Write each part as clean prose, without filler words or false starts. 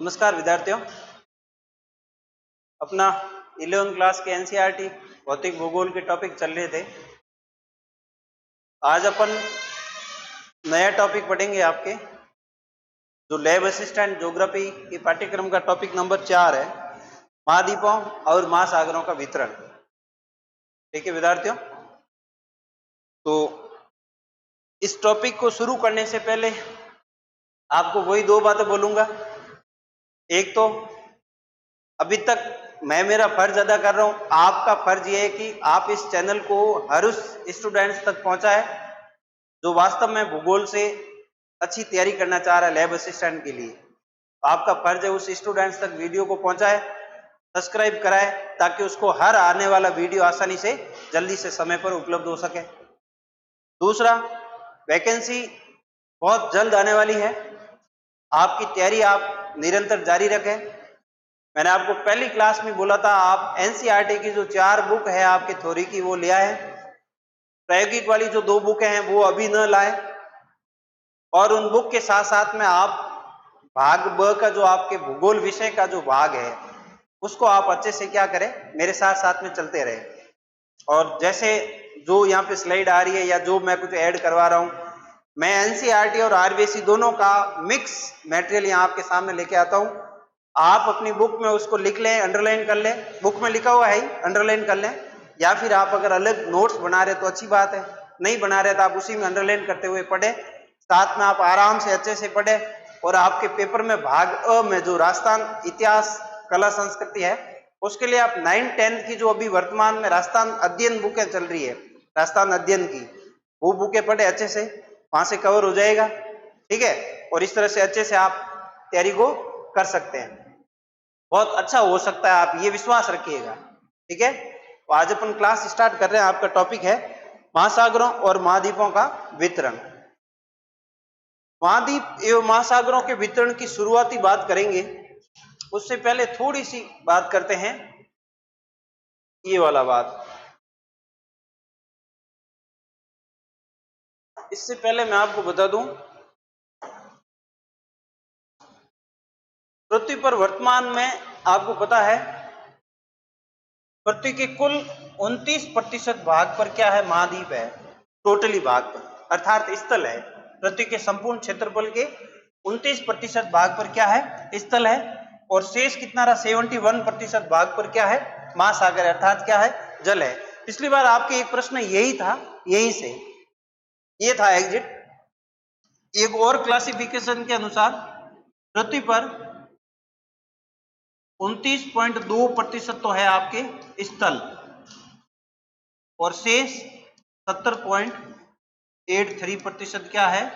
नमस्कार विद्यार्थियों, अपना 11वीं क्लास के एनसीईआरटी भौतिक भूगोल के टॉपिक चल रहे थे। आज अपन नया टॉपिक पढ़ेंगे आपके जो लैब असिस्टेंट ज्योग्राफी के पाठ्यक्रम का टॉपिक नंबर 4 है, महाद्वीपों और महासागरों का वितरण। ठीक है विद्यार्थियों, तो इस टॉपिक को शुरू करने से पहले आपको वही दो बातें बोलूंगा। एक तो अभी तक मैं मेरा फर्ज अदा कर रहा हूं, आपका फर्ज ये है कि आप इस चैनल को हर उस स्टूडेंट्स तक पहुंचाएं जो वास्तव में भूगोल से अच्छी तैयारी करना चाह रहा है लैब असिस्टेंट के लिए। आपका फर्ज है उस स्टूडेंट्स तक वीडियो को पहुंचाए, सब्सक्राइब कराए ताकि उसको हर आने वाला वीडियो आसानी से जल्दी से समय पर उपलब्ध हो सके। दूसरा, वैकेंसी बहुत जल्द आने वाली है, आपकी तैयारी आप निरंतर जारी रखें। मैंने आपको पहली क्लास में बोला था आप एनसीईआरटी की जो 4 बुक है आपके थ्योरी की वो ले आए, प्रायोगिक वाली जो 2 बुक हैं वो अभी न लाए, और उन बुक के साथ साथ में आप भाग ब का जो आपके भूगोल विषय का जो भाग है उसको आप अच्छे से क्या करें, मेरे साथ साथ में चलते रहे। और जैसे जो यहाँ पे स्लाइड आ रही है या जो मैं कुछ ऐड करवा रहा हूँ, मैं एनसीईआरटी और आरबीएसई दोनों का मिक्स मटेरियल यहाँ आपके सामने लेके आता हूँ। आप अपनी बुक में उसको लिख लें, अंडरलाइन कर लें, बुक में लिखा हुआ है अंडरलाइन कर लें, या फिर आप अगर अलग नोट्स बना रहे तो अच्छी बात है, नहीं बना रहे तो आप उसी में अंडरलाइन करते हुए पढ़े, साथ में आप आराम से अच्छे से पढ़े। और आपके पेपर में भाग अ में जो राजस्थान इतिहास कला संस्कृति है उसके लिए आप 9th 10th की जो अभी वर्तमान में राजस्थान अध्ययन बुकें चल रही है, राजस्थान अध्ययन की वो बुकें पढ़े अच्छे से, वहां से कवर हो जाएगा। ठीक है, और इस तरह से अच्छे से आप तैयारी को कर सकते हैं, बहुत अच्छा हो सकता है, आप ये विश्वास रखिएगा। ठीक है, तो आज अपन क्लास स्टार्ट कर रहे हैं। आपका टॉपिक है महासागरों और महाद्वीपों का वितरण। महाद्वीप एवं महासागरों के वितरण की शुरुआती बात करेंगे, उससे पहले थोड़ी सी बात करते हैं ये वाला बात। इससे पहले मैं आपको बता दूं, पृथ्वी पर वर्तमान में आपको पता है पृथ्वी के कुल 29% भाग पर क्या है, महाद्वीप है। टोटली भाग पर अर्थात स्थल है, पृथ्वी के संपूर्ण क्षेत्रफल के 29% भाग पर क्या है, स्थल है। और शेष कितना रहा, 71% भाग पर क्या है, महासागर अर्थात क्या है, जल है। पिछली बार आपके एक प्रश्न यही था, यही से ये था एग्जिट। एक और क्लासिफिकेशन के अनुसार पृथ्वी पर 29.2% तो है आपके स्थल और शेष 70.83% क्या है,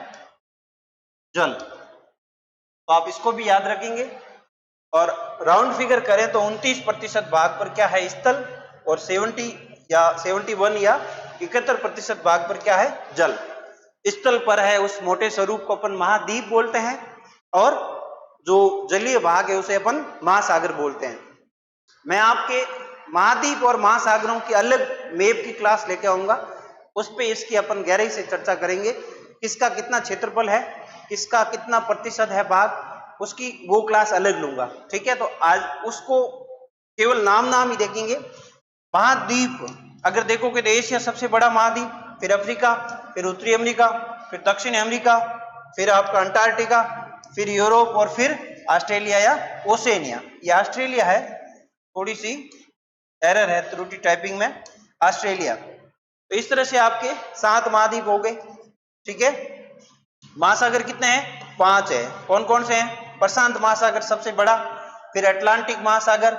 जल। तो आप इसको भी याद रखेंगे और राउंड फिगर करें तो 29% भाग पर क्या है, स्थल, और 70 या 71 या 71% भाग पर क्या है, जल। स्थल पर है उस मोटे स्वरूप को अपन महाद्वीप बोलते हैं और जो जलीय भाग है उसे अपन महासागर बोलते हैं। मैं आपके महाद्वीप और महासागरों की अलग मैप की क्लास लेके आऊंगा, उस पे इसकी अपन गहराई से चर्चा करेंगे, किसका कितना क्षेत्रफल है, किसका कितना प्रतिशत है भाग, उसकी वो क्लास अलग लूंगा। ठीक है, तो आज उसको केवल नाम ही देखेंगे। महाद्वीप अगर देखोगे तो एशिया सबसे बड़ा महाद्वीप, फिर अफ्रीका, फिर उत्तरी अमेरिका, फिर दक्षिणी अमेरिका, फिर आपका अंटार्कटिका, फिर यूरोप और फिर ऑस्ट्रेलिया या ओसेनिया। ये ऑस्ट्रेलिया है, थोड़ी सी एरर है त्रुटि टाइपिंग में, ऑस्ट्रेलिया। तो इस तरह से आपके 7 महाद्वीप हो गए। ठीक है, महासागर कितने हैं, 5 है। कौन कौन से हैं, प्रशांत महासागर सबसे बड़ा, फिर अटलांटिक महासागर,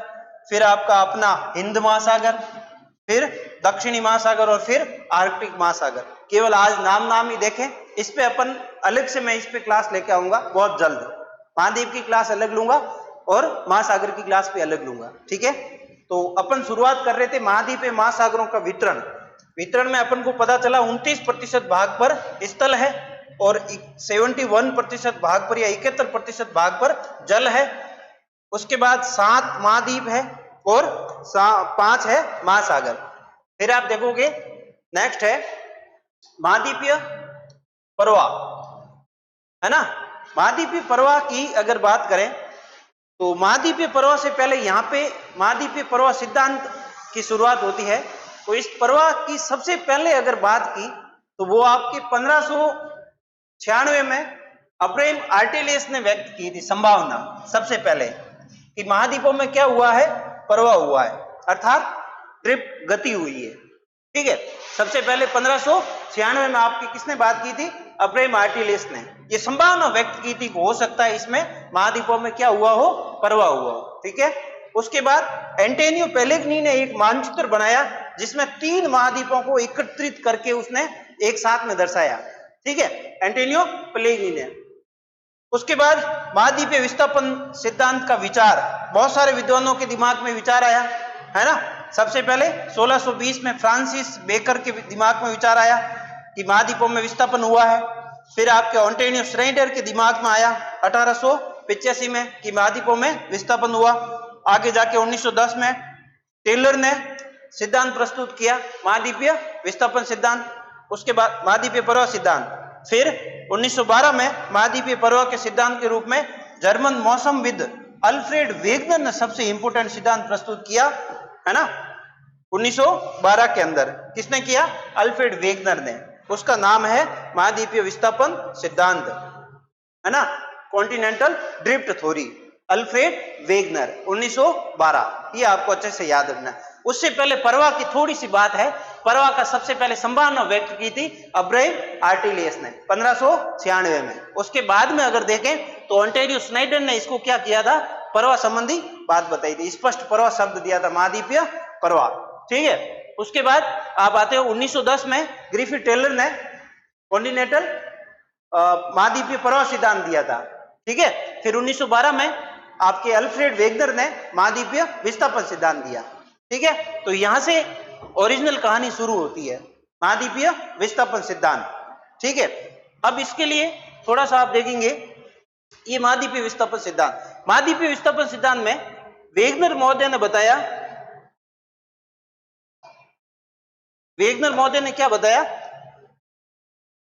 फिर आपका अपना हिंद महासागर, फिर दक्षिणी महासागर और फिर आर्कटिक महासागर। केवल आज नाम ही देखें, इस पे अपन अलग से मैं इस पे क्लास लेके आऊंगा बहुत जल्द। महाद्वीप की क्लास अलग लूंगा और महासागर की क्लास पे अलग लूंगा। ठीक है, तो अपन शुरुआत कर रहे थे महाद्वीप एवं महासागरों का वितरण। वितरण में अपन को पता चला 29% भाग पर स्थल है और 71% भाग पर या 71% भाग पर जल है। उसके बाद 7 महाद्वीप है और 5 है महासागर। फिर आप देखोगे नेक्स्ट है महाद्वीपीय प्रवाह, है ना। महाद्वीपीय प्रवाह की अगर बात करें तो महाद्वीपीय प्रवाह से पहले यहाँ पे महाद्वीपीय प्रवाह सिद्धांत की शुरुआत होती है। तो इस प्रवाह की सबसे पहले अगर बात की तो वो आपके 1596 में अब्राहम आर्टिलियस ने व्यक्त की थी संभावना सबसे पहले कि महाद्वीपों में क्या हुआ है, प्रवाह हुआ है, अर्थात ड्रिफ्ट गति हुई है। ठीक है, सबसे पहले 1596 में आपकी किसने बात की थी, अब्राहम आर्टिलियस ने ये संभावना व्यक्त की थी कि हो सकता है इसमें महाद्वीपों में क्या हुआ हो, प्रवाह हुआ हो। ठीक है, उसके बाद एंटोनियो पेलेग्रिनी ने एक मानचित्र बनाया जिसमें 3 महाद्वीपों को एकत्रित करके उसने एक साथ में दर्शाया। ठीक है, एंटोनियो पेलेग्रिनी ने। उसके बाद महाद्वीपीय विस्थापन सिद्धांत का विचार बहुत सारे विद्वानों के दिमाग में विचार आया, है ना। सबसे पहले 1620 में फ्रांसिस बेकर के दिमाग में विचार आया कि महाद्वीपों में विस्थापन हुआ है। फिर आपके एंटोनियो श्नाइडर के दिमाग में आया 1885 में कि महाद्वीपों में विस्थापन हुआ। आगे जाके 1910 में टेलर ने सिद्धांत प्रस्तुत किया, महाद्वीपीय विस्थापन सिद्धांत। उसके बाद महाद्वीपीय प्रवाह सिद्धांत। फिर 1912 में महाद्वीपीय प्रवाह के सिद्धांत के रूप में जर्मन मौसमविद अल्फ्रेड वेगनर ने सबसे इंपोर्टेंट सिद्धांत प्रस्तुत किया, है ना। 1912 के अंदर किसने किया, अल्फ्रेड वेगनर ने। उसका नाम है महाद्वीपीय विस्थापन सिद्धांत, है ना, continental drift theory, Alfred Wegener 1912। ये आपको अच्छे से याद रखना। उससे पहले प्रवाह की थोड़ी सी बात है। प्रवाह का सबसे पहले संभावना व्यक्त की थी अब्राहम आर्टिलियस ने 1596 में। उसके बाद में अगर देखें तो एंटोनियो श्नाइडर ने इसको क्या किया था, प्रवाह संबंधी बात बताई थी, स्पष्ट प्रवाह शब्द दिया था, महाद्वीपीय प्रवाह। ठीक है, उसके बाद आप आते हो 1910 में ग्रिफिथ टेलर ने कॉन्टिनेंटल महाद्वीपीय प्रवाह सिद्धांत दिया था। ठीक है, फिर 1912 में आपके अल्फ्रेड वेगनर ने महाद्वीपीय विस्थापन सिद्धांत दिया। ठीक है, तो यहां से ओरिजिनल कहानी शुरू होती है, महाद्वीपीय विस्थापन सिद्धांत। ठीक है, अब इसके लिए थोड़ा सा आप देखेंगे ये महाद्वीपीय विस्थापन सिद्धांत। महाद्वीपीय विस्थापन सिद्धांत में वेगनर महोदय ने बताया, वेगनर महोदय ने क्या बताया,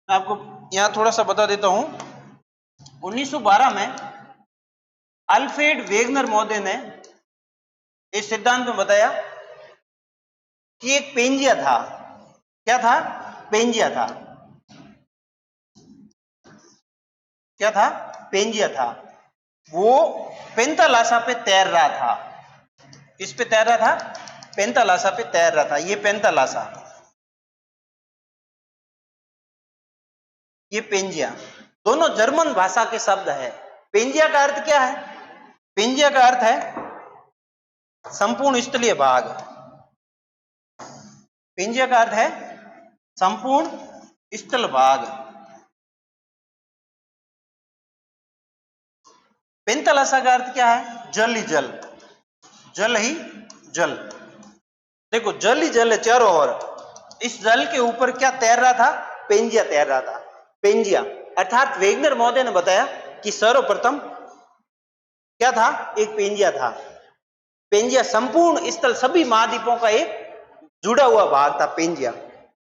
मैं आपको यहां थोड़ा सा बता देता हूं। 1912 में अल्फ्रेड वेगनर महोदय ने इस सिद्धांत में बताया कि एक पेंजिया था। क्या था, पेंजिया था। क्या था, पेंजिया था। वो पेंतालासा पे तैर रहा था। किस पे तैर रहा था, पेंतालासा पे तैर रहा था। ये पेंतालासा, ये पेंजिया, दोनों जर्मन भाषा के शब्द है। पेंजिया का अर्थ क्या है, पेंजिया का अर्थ है संपूर्ण स्थलीय भाग। पेंजिया का अर्थ है संपूर्ण स्थल भाग। पेंतालासा का अर्थ क्या है, जल ही जल, जल ही जल। देखो जल ही जल है चारों ओर। इस जल के ऊपर क्या तैर रहा था, पेंजिया तैर रहा था। पेंजिया अर्थात वेगनर महोदय ने बताया कि सर्वप्रथम क्या था, एक पेंजिया था। पेंजिया संपूर्ण स्थल सभी महाद्वीपों का एक जुड़ा हुआ भाग था पेंजिया।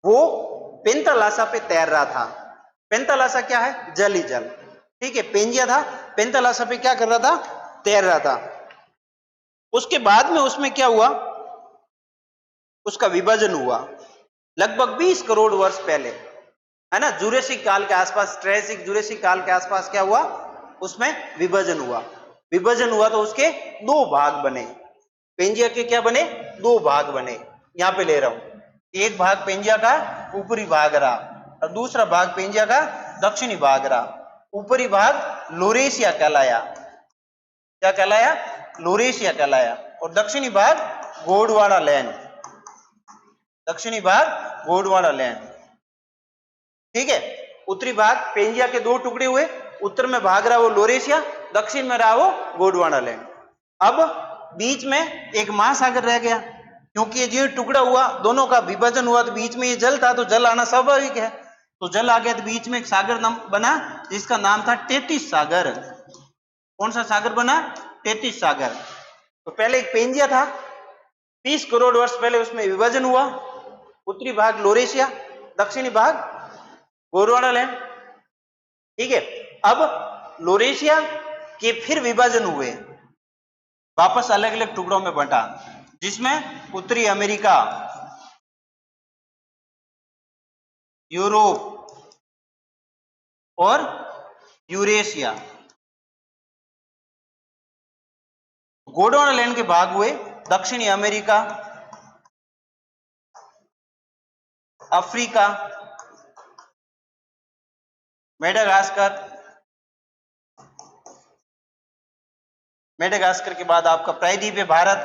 वो पेंतालासा पे तैर रहा था। पेंतालासा क्या है, जल ही जल। ठीक है, पेंजिया था, पेंतालासा पे क्या कर रहा था, तैर रहा था। उसके बाद में उसमें क्या हुआ, उसका विभाजन हुआ लगभग 20 करोड़ वर्ष पहले, है ना। जुरेसिक काल के आसपास, ट्रेसिक जुरेसिक काल के आसपास क्या हुआ, उसमें विभाजन हुआ। विभाजन हुआ तो उसके 2 भाग बने। पेंजिया के क्या बने, 2 भाग बने। यहां पे ले रहा हूं, एक भाग पेंजिया का ऊपरी भाग रहा और दूसरा भाग पेंजिया का दक्षिणी भाग रहा। ऊपरी भाग लोरेशिया कहलाया। क्या कहलाया, लोरेशिया कहलाया। और दक्षिणी भाग गोंडवाना लैंड, दक्षिणी भाग गोंडवाना लैंड। ठीक है, उत्तरी भाग पेंजिया के 2 टुकड़े हुए, उत्तर में भाग रहा वो लोरेशिया, दक्षिण में रहा वो गोंडवाना लैंड। अब बीच में एक महासागर रह गया, क्योंकि ये जो टुकड़ा हुआ, दोनों का विभाजन हुआ, तो बीच में ये जल था, तो जल आना स्वाभाविक है। तो जल आ गया, तो बीच में एक सागर बना जिसका नाम था तेतीस सागर। कौन सा सागर बना, तेतीस सागर। तो पहले एक पेंजिया था, 30 करोड़ वर्ष पहले उसमें विभाजन हुआ। उत्तरी भाग लोरेशिया, दक्षिणी भाग गोंडवाना लैंड। ठीक है, अब लोरेशिया के फिर विभाजन हुए, वापस अलग अलग टुकड़ों में बंटा, जिसमें उत्तरी अमेरिका, यूरोप और यूरेशिया। गोंडवाना लैंड के भाग हुए दक्षिणी अमेरिका, अफ्रीका, मेडागास्कर। मेडागास्कर के बाद आपका प्रायद्वीपीय भारत,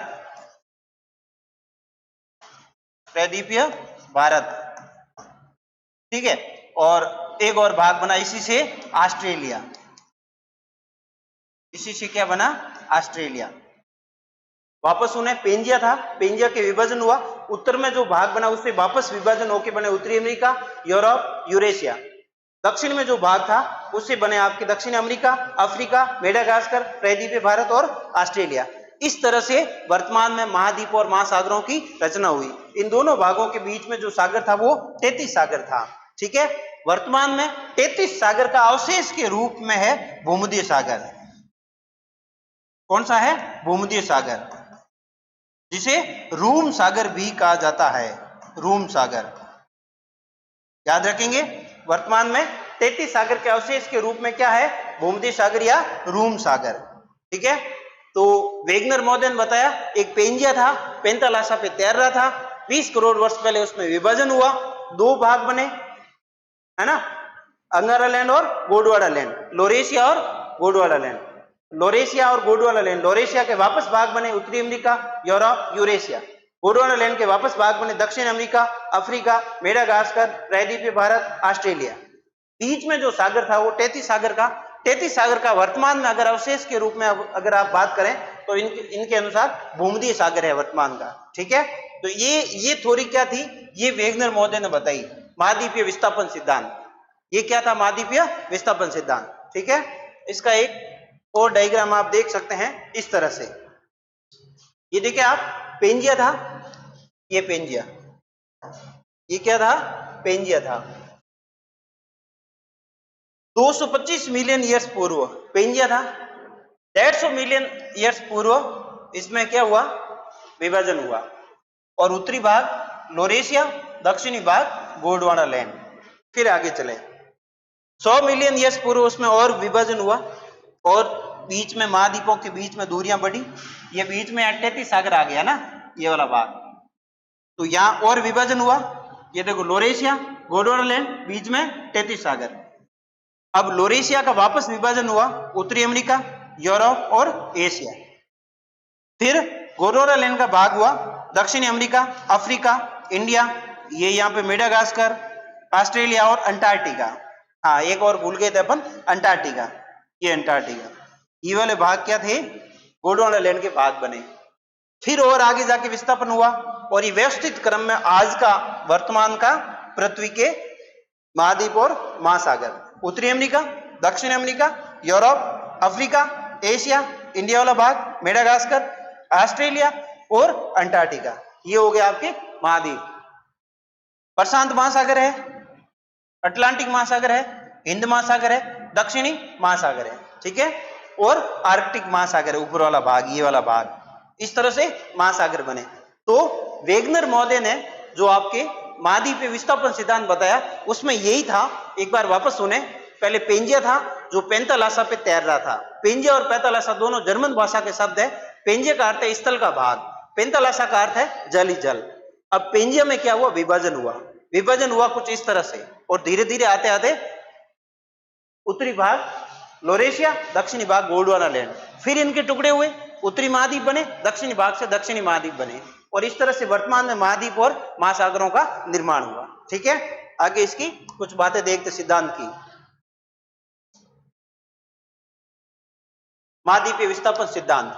प्रायद्वीपीय भारत, ठीक है। और एक और भाग बना इसी से ऑस्ट्रेलिया, इसी से क्या बना, ऑस्ट्रेलिया। वापस उन्हें पेंजिया था, पेंजिया के विभाजन हुआ, उत्तर में जो भाग बना उससे वापस विभाजन होकर बने उत्तरी अमेरिका, यूरोप, यूरेशिया। दक्षिण में जो भाग था उससे बने आपके दक्षिण अमेरिका, अफ्रीका, मेडागास्कर, प्रायद्वीपीय भारत और ऑस्ट्रेलिया। इस तरह से वर्तमान में महाद्वीप और महासागरों की रचना हुई। इन दोनों भागों के बीच में जो सागर था वो 33 सागर था, ठीक है। वर्तमान में 33 सागर का अवशेष के रूप में है भूमध्य सागर। कौन सा है, भूमध्य सागर, जिसे रूम सागर भी कहा जाता है, रूम सागर। याद रखेंगे, वर्तमान में 33 सागर के अवशेष के रूप में क्या है, भूमध्य सागर या रूम सागर, ठीक है। तो वेगनर महोदय ने बताया एक पेंजिया था, पेंतालासा पे तैर रहा था, 20 करोड़ वर्ष पहले उसमें विभाजन हुआ, दो भाग बने, है ना, अंगारा लैंड और गोंडवाना लैंड, लोरेशिया और गोंडवाना लैंड। लोरेशिया और गोंडवाना लैंड, लोरेशिया के वापस भाग बने उत्तरी America, Europe, Eurasia. Gondwana land के वापस भाग बने दक्षिण अमेरिका, अफ्रीका, मेडागास्कर, प्रायद्वीपीय भारत, ऑस्ट्रेलिया। बीच में जो सागर था वो 33 सागर का, 33 सागर का वर्तमान में अगर अवशेष के रूप में अगर आप बात करें तो इनके अनुसार भूमध्य सागर है वर्तमान का, ठीक है। तो ये थ्योरी क्या थी, ये वेगनर महोदय ने बताई, महाद्वीपीय विस्थापन सिद्धांत। ये क्या था, महाद्वीपीय विस्थापन सिद्धांत, ठीक है। इसका एक और डायग्राम आप देख सकते हैं इस तरह से। ये देखिए आप, पेंजिया था, ये पेंजिया, ये क्या था, पेंजिया था। 225 मिलियन ईयर्स पूर्व पेंजिया था, 150 मिलियन ईयर्स पूर्व इसमें क्या हुआ, विभाजन हुआ, और उत्तरी भाग लोरेशिया, दक्षिणी भाग गोंडवाना लैंड। फिर आगे चले, 100 मिलियन ईयर्स पूर्व उसमें और विभाजन हुआ, और बीच में महाद्वीपों के बीच में दूरियां बढ़ी, ये बीच में 33 सागर आ गया ना, ये वाला भाग, तो यहां और विभाजन हुआ। ये देखो लोरेशिया, गोंडवाना लैंड, बीच में 33 सागर। अब लोरेशिया का वापस विभाजन हुआ, उत्तरी अमेरिका, यूरोप और एशिया। फिर गोंडवाना लैंड का भाग हुआ, दक्षिणी अमेरिका, अफ्रीका, इंडिया, ये यहाँ पे मेडागास्कर, ऑस्ट्रेलिया और अंटार्कटिका। हाँ, एक और भूल गए थे अपन, अंटार्कटिका, ये अंटार्कटिका। ये वाले भाग क्या थे, गोंडवाना लैंड के भाग बने। फिर और आगे जाके विस्थापन हुआ, और ये व्यवस्थित क्रम में आज का वर्तमान का पृथ्वी के महाद्वीप और महासागर, उत्तरी अमेरिका, दक्षिण America, Europe, Africa, Asia, India वाला भाग, मेडागास्कर, ऑस्ट्रेलिया और अंटार्कटिका, ये हो गए आपके महाद्वीप। प्रशांत महासागर है, अटलांटिक महासागर है, हिंद महासागर है, दक्षिणी महासागर है, ठीक है, और आर्कटिक महासागर है, ऊपर वाला भाग, ये वाला भाग। इस तरह से महासागर बने। तो वेगनर महोदय ने जो आपके महाद्वीपीय विस्थापन सिद्धांत बताया उसमें यही था, एक बार वापस सुने। पहले पेंजिया था जो पेंतालासा पे तैर रहा था। पेंजिया और पेंतालासा दोनों जर्मन भाषा के शब्द है। पेंजिया का अर्थ है स्थल का भाग, पेंतालासा का अर्थ है जल ही जल। अब पेंजिया में क्या हुआ, विभाजन हुआ। विभाजन हुआ कुछ इस तरह से, और धीरे धीरे आते आते उत्तरी भाग लोरेशिया, दक्षिणी भाग गोंडवाना लैंड, फिर इनके टुकड़े हुए, उत्तरी महाद्वीप बने, दक्षिणी भाग से दक्षिणी महाद्वीप बने, और इस तरह से वर्तमान में महाद्वीप और महासागरों का निर्माण हुआ, ठीक है। आगे इसकी कुछ बातें देखते सिद्धांत की। महाद्वीपीय विस्थापन सिद्धांत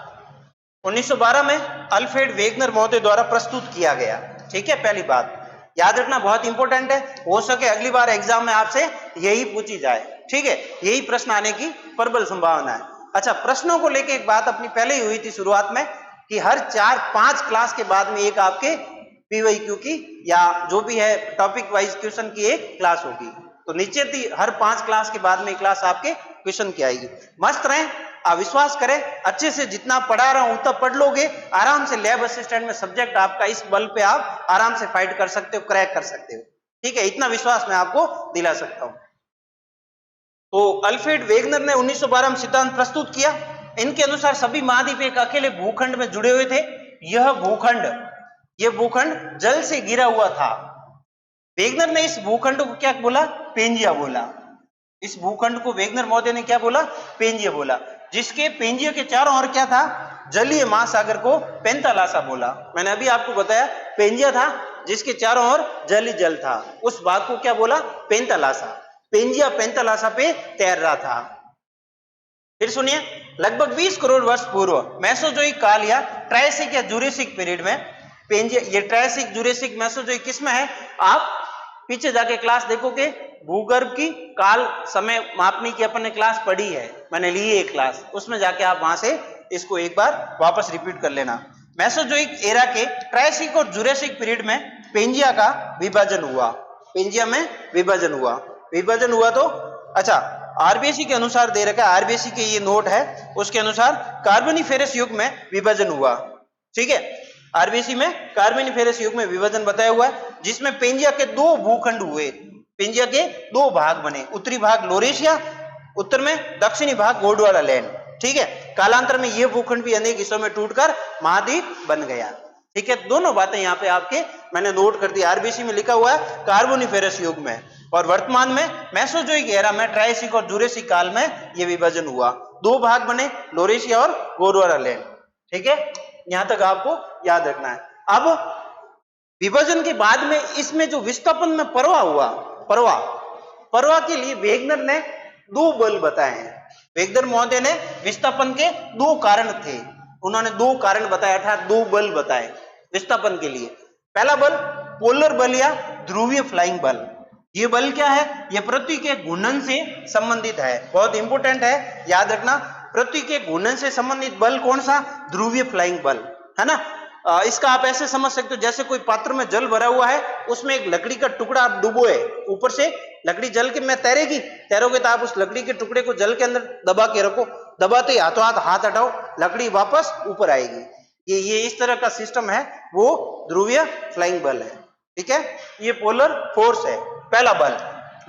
1912 में अल्फ्रेड वेगनर महोदय द्वारा प्रस्तुत किया गया, ठीक है। पहली बात याद रखना, बहुत इंपॉर्टेंट है, हो सके अगली बार एग्जाम में आपसे यही पूछी जाए, ठीक है, यही प्रश्न आने की प्रबल संभावना है। अच्छा, प्रश्नों को लेके एक बात अपनी पहले ही हुई थी शुरुआत में कि हर 4-5 क्लास के बाद में एक आपके पीवाईक्यू की या जो भी है टॉपिक वाइज क्वेश्चन की एक क्लास होगी। तो निश्चित ही हर 5 क्लास के बाद में क्लास आपके क्वेश्चन की आएगी। मस्त रहें, आप विश्वास करें, अच्छे से जितना पढ़ा रहा हूं उतना पढ़ लोगे, आराम से लैब असिस्टेंट में सब्जेक्ट आपका इस बल पे आप आराम से फाइट कर सकते हो, क्रैक कर सकते हो। ठीक है, इतना विश्वास मैं आपको दिला सकता हूं। तो अल्फ्रेड वेगनर ने 1912 में सिद्धांत प्रस्तुत किया। इनके अनुसार सभी महाद्वीप एक अकेले भूखंड में जुड़े हुए थे। यह भूखंड जल से घिरा हुआ था। वेगनर ने इस भूखंड को क्या बोला? पेंजिया बोला। इस भूखंड को वेगनर महोदय ने क्या बोला? पेंजिया बोला। जिसके पेंजिया के चारों ओर क्या था? जलीय महासागर को पेंतालासा बोला। मैंने अभी आपको बताया पेंजिया था जिसके चारों ओर जल ही जल था, उस भाग को क्या बोला? पेंतालासा। पेंजिया पेंतालासा पे तैर रहा था। फिर सुनिए, लगभग 20 करोड़ वर्ष पूर्व मेसोजोइक काल या ट्रायसिक या जुरेसिक पीरियड में पेंजिया, ये ट्रायसिक जुरेसिक मेसोजोइक किसमें है? आप पीछे जाके क्लास देखोगे, भूगर्भ की काल समय मापनी की अपन ने क्लास पढ़ी है, मैंने ली है क्लास, उसमें जाके आप वहां से इसको एक बार वापस रिपीट कर लेना। मेसोजोइक एरा के ट्रायसिक और जुरेसिक पीरियड में पेंजिया का विभाजन हुआ। पेंजिया में विभाजन हुआ तो अच्छा, आरबीएससी के अनुसार दे रखा है, आरबीएससी के ये नोट है, उसके अनुसार कार्बोनिफेरस युग में विभाजन हुआ। ठीक है, आरबीएससी में कार्बोनिफेरस युग में विभाजन बताया हुआ है, जिसमें पेंजिया के 2 भूखंड हुए। पेंजिया के 2 भाग बने, उत्तरी भाग लोरेशिया, उत्तर में दक्षिणी भाग गोंडवाना लैंड। ठीक है, कालांतर में यह भूखंड भी अनेक हिस्सों में टूटकर महाद्वीप बन गया। ठीक है, दोनों बातें यहाँ पे आपके मैंने नोट कर दी। आरबीएससी में लिखा हुआ है कार्बोनिफेरस युग में, और वर्तमान में मेसोजोइक एरा में ट्रायसिक और जुरेसिक काल में यह विभाजन हुआ। 2 भाग बने, लोरेशिया और गोंडवाना लैंड। ठीक है, यहां तक आपको याद रखना है। अब विभाजन के बाद में इसमें जो विस्थापन में प्रवाह हुआ, प्रवाह के लिए वेगनर ने 2 बल बताए हैं। वेगनर महोदय ने विस्थापन के 2 कारण थे, उन्होंने 2 कारण बताया था, 2 बल बताए विस्थापन के लिए। पहला बल पोलर बल या ध्रुवीय फ्लाइंग बल। ये बल क्या है? ये पृथ्वी के घूर्णन से संबंधित है, बहुत इंपॉर्टेंट है, याद रखना। पृथ्वी के घूर्णन से संबंधित बल कौन सा? ध्रुवीय फ्लाइंग बल, है ना। इसका आप ऐसे समझ सकते हो, जैसे कोई पात्र में जल भरा हुआ है, उसमें एक लकड़ी का टुकड़ा आप डुबोए, ऊपर से लकड़ी जल के में तैरोगे तो आप उस लकड़ी के टुकड़े को जल के अंदर दबा के रखो, दबाते ही हाथों हाथ हटाओ, लकड़ी वापस ऊपर आएगी। ये इस तरह का सिस्टम है, वो ध्रुवीय फ्लाइंग बल है। ठीक है, ये पोलर फोर्स है। पहला बल,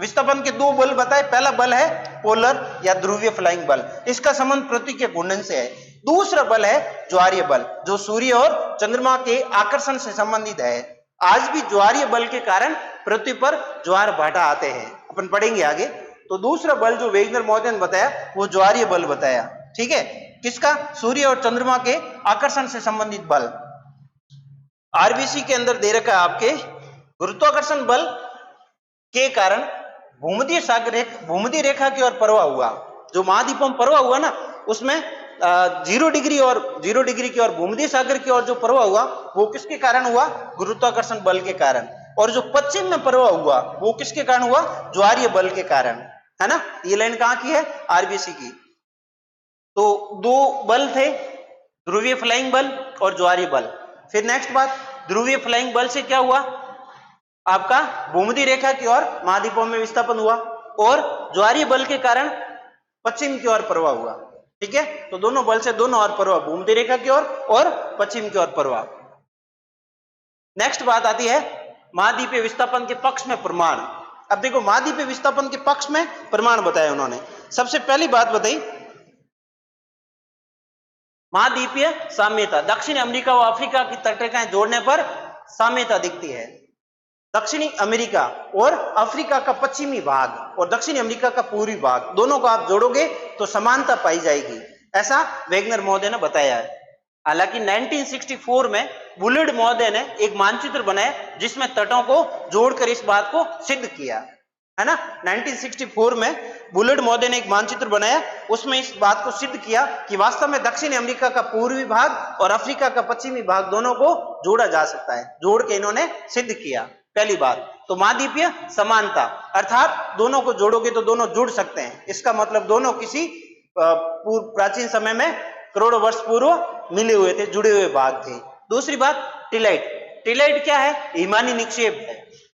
विस्थापन के 2 बल बताए, पहला बल है पोलर या ध्रुवीय फ्लाइंग बल, इसका संबंध पृथ्वी के घूर्णन से है। दूसरा बल है ज्वारीय बल, जो सूर्य और चंद्रमा के आकर्षण से संबंधित है। आज भी ज्वारीय बल के कारण पृथ्वी पर ज्वार भाटा आते हैं, अपन पढ़ेंगे आगे। तो दूसरा बल जो वेगनर महोदय ने बताया वो ज्वारीय बल बताया। ठीक है, किसका? सूर्य और चंद्रमा के आकर्षण से संबंधित बल। आरबीसी के अंदर दे रखा है आपके गुरुत्वाकर्षण बल के कारण भूमध्य रेखा की ओर प्रवाह हुआ। जो महाद्वीपों में प्रवाह हुआ ना, उसमें 0 डिग्री की ओर भूमध्य सागर की ओर जो प्रवाह हुआ वो किसके कारण हुआ? गुरुत्वाकर्षण बल के कारण। और जो पश्चिम में प्रवाह हुआ वो किसके कारण हुआ? ज्वारीय बल के कारण, है ना। ये लाइन कहाँ की है? आरबीसी की। तो 2 बल थे, ध्रुवीय फ्लाइंग बल और ज्वारीय बल। फिर नेक्स्ट बात, ध्रुवीय फ्लाइंग बल से क्या हुआ? आपका भूमध्य रेखा की ओर महाद्वीपों में विस्थापन हुआ, और ज्वारीय बल के कारण पश्चिम की ओर प्रवाह हुआ। ठीक है, तो दोनों बल से दोनों ओर प्रवाह, भूमध्य रेखा की ओर और पश्चिम की ओर प्रवाह। नेक्स्ट बात आती है महाद्वीपीय विस्थापन के पक्ष में प्रमाण। अब देखो, महाद्वीपीय विस्थापन के पक्ष में प्रमाण बताए उन्होंने। सबसे पहली बात बताई महाद्वीपीय साम्यता। दक्षिण अमेरिका व अफ्रीका की तटरेखाएं जोड़ने पर साम्यता दिखती है। दक्षिणी अमेरिका और अफ्रीका का पश्चिमी भाग और दक्षिणी अमेरिका का पूर्वी भाग, दोनों को आप जोड़ोगे तो समानता पाई जाएगी, ऐसा वेगनर महोदय ने बताया है। हालांकि 1964 में बुलिड महोदय ने एक मानचित्र बनाया जिसमें तटों को जोड़कर इस बात को सिद्ध किया, है ना। 1964 में बुलिड महोदय ने एक मानचित्र बनाया, उसमें इस बात को सिद्ध किया कि वास्तव में दक्षिण अमेरिका का पूर्वी भाग और अफ्रीका का पश्चिमी भाग दोनों को जोड़ा जा सकता है। जोड़ के इन्होंने सिद्ध किया। पहली बात तो महाद्वीपीय समानता, अर्थात दोनों को जोड़ोगे तो दोनों जुड़ सकते हैं, इसका मतलब दोनों किसी प्राचीन समय में करोड़ों वर्ष पूर्व मिले हुए थे, जुड़े हुए भाग थे। दूसरी बात टिलाइट क्या है? हिमानी निक्षेप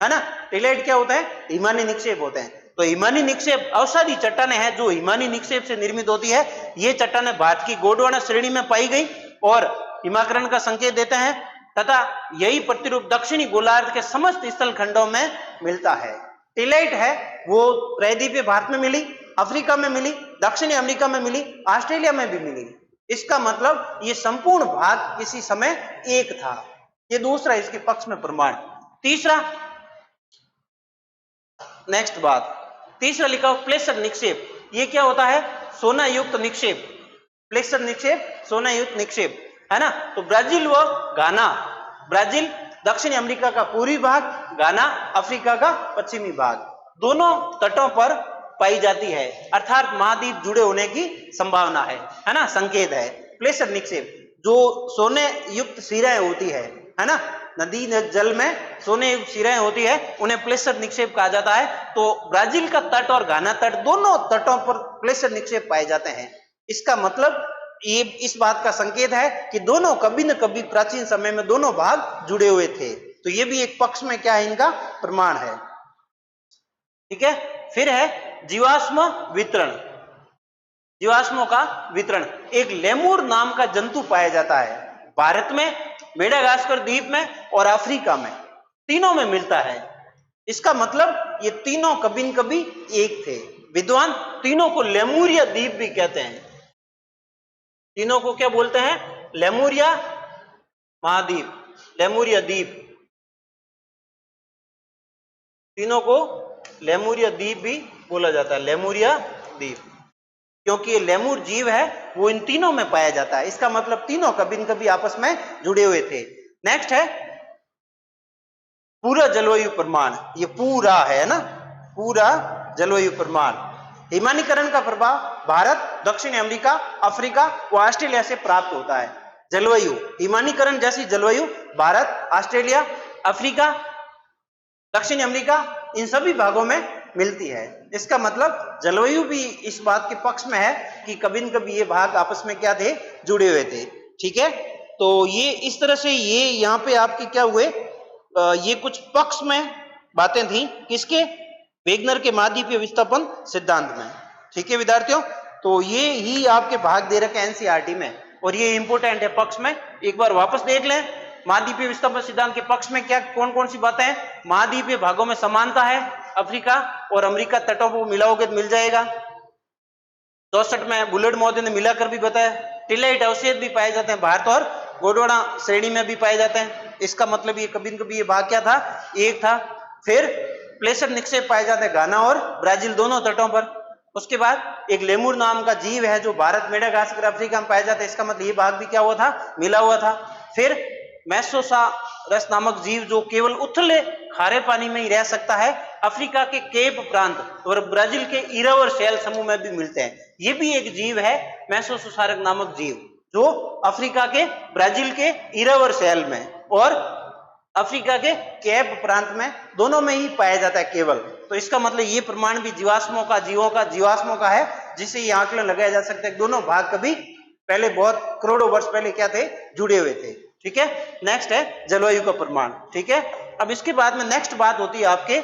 है ना। टिलाइट क्या होता है? हिमानी निक्षेप होते हैं। तो हिमानी निक्षेप अवसादी चट्टानें हैं जो हिमानी निक्षेप से निर्मित होती है। ये चट्टानें भारत की गोंडवाना श्रेणी में पाई गई और हिमाकरण का संकेत देते हैं तथा यही प्रतिरूप दक्षिणी गोलार्ध के समस्त स्थल खंडों में मिलता है। टिलेट है वो प्रायद्वीपीय भारत में मिली, अफ्रीका में मिली, दक्षिणी अमेरिका में मिली, ऑस्ट्रेलिया में भी मिली। इसका मतलब ये संपूर्ण भाग किसी समय एक था। ये दूसरा इसके पक्ष में प्रमाण। तीसरा, नेक्स्ट बात, तीसरा लिखा हो प्लेसर निक्षेप। ये क्या होता है? सोना युक्त निक्षेप। प्लेसर निक्षेप सोना युक्त निक्षेप है ना। तो ब्राजील व घाना, ब्राजील दक्षिणी अमेरिका का पूर्वी भाग, घाना अफ्रीका का पश्चिमी भाग, दोनों तटों पर पाई जाती है, अर्थात महाद्वीप जुड़े होने की संभावना है ना, संकेत है। प्लेसर निक्षेप जो सोने युक्त सिराएं होती है ना, नदी जल में सोने युक्त सिराएं होती है, उन्हें प्लेसर निक्षेप कहा जाता है। तो ब्राजील का तट और घाना तट दोनों तटों पर प्लेसर निक्षेप पाए जाते हैं। इसका मतलब ये इस बात का संकेत है कि दोनों कभी न कभी प्राचीन समय में दोनों भाग जुड़े हुए थे। तो ये भी एक पक्ष में क्या है, इनका प्रमाण है। ठीक है, फिर है जीवाश्म वितरण। जीवाश्मों का वितरण, एक लेमूर नाम का जंतु पाया जाता है भारत में, मेडागास्कर द्वीप में और अफ्रीका में, तीनों में मिलता है। इसका मतलब ये तीनों कभी न कभी एक थे। विद्वान तीनों को लेमूरिया द्वीप भी कहते हैं। तीनों को क्या बोलते हैं? लेमूरिया महाद्वीप, लेमूरिया द्वीप। तीनों को लेमूरिया द्वीप भी बोला जाता है, लेमूरिया द्वीप, क्योंकि ये लेमूर जीव है वो इन तीनों में पाया जाता है। इसका मतलब तीनों कभी न कभी आपस में जुड़े हुए थे। नेक्स्ट है पूरा जलवायु प्रमाण। ये पूरा है ना, पूरा जलवायु प्रमाण। हिमानीकरण का प्रभाव भारत, दक्षिण अमेरिका, अफ्रीका व ऑस्ट्रेलिया से प्राप्त होता है। जलवायु, हिमानीकरण जैसी जलवायु भारत, ऑस्ट्रेलिया, अफ्रीका, दक्षिण अमेरिका, इन सभी भागों में मिलती है। इसका मतलब जलवायु भी इस बात के पक्ष में है कि कभी न कभी ये भाग आपस में क्या थे, जुड़े हुए थे। ठीक है, तो ये इस तरह से ये यहाँ पे आपके क्या हुए, ये कुछ पक्ष में बातें थी किसके, वेगनर के महाद्वीपीय विस्थापन सिद्धांत में। ठीक है विद्यार्थियों, तो ये ही आपके भाग दे रखे एनसीईआरटी में और ये इंपोर्टेंट है पक्ष में। एक बार वापस देख लें, महाद्वीपीय विस्थापन सिद्धांत के पक्ष में क्या कौन कौन सी बातें हैं। महाद्वीपीय भागों में समानता है, अफ्रीका और अमेरिका तटों को मिलाओगे तो मिल जाएगा। 64 में बुलेट महोदय ने मिलाकर भी बताया। टिलेट अवशेष भी पाए जाते हैं भारत और गोंडवाना श्रेणी में भी पाए जाते हैं। इसका मतलब ये कभी न कभी ये भाग क्या था, एक था। फिर प्लेसर निक्षेप पाए जाते हैं घाना और ब्राजील दोनों तटों पर। उसके बाद एक लेमूर नाम का जीव है जो भारत, मेडागास्कर, अफ्रीका में पाया जाता है। इसका मतलब ये भाग भी क्या हुआ था, मिला हुआ था। फिर मेसोसारस नामक जीव जो केवल उथले खारे पानी में ही रह सकता है, अफ्रीका के केप प्रांत और ब्राजील के इरावर शैल समूह में भी मिलते हैं। ये भी एक जीव है मेसोसारस नामक जीव जो अफ्रीका के, ब्राजील के इरावर शैल में और अफ्रीका के केप प्रांत में, दोनों में ही पाया जाता है केवल। तो इसका मतलब ये प्रमाण भी जीवाश्मों का, जीवाश्मों का है, जिससे ये आंकलन लगाया जा सकता है दोनों भाग कभी पहले, बहुत करोड़ों वर्ष पहले क्या थे, जुड़े हुए थे। ठीक है, नेक्स्ट है जलवायु का प्रमाण। ठीक है, अब इसके बाद में नेक्स्ट बात होती है आपके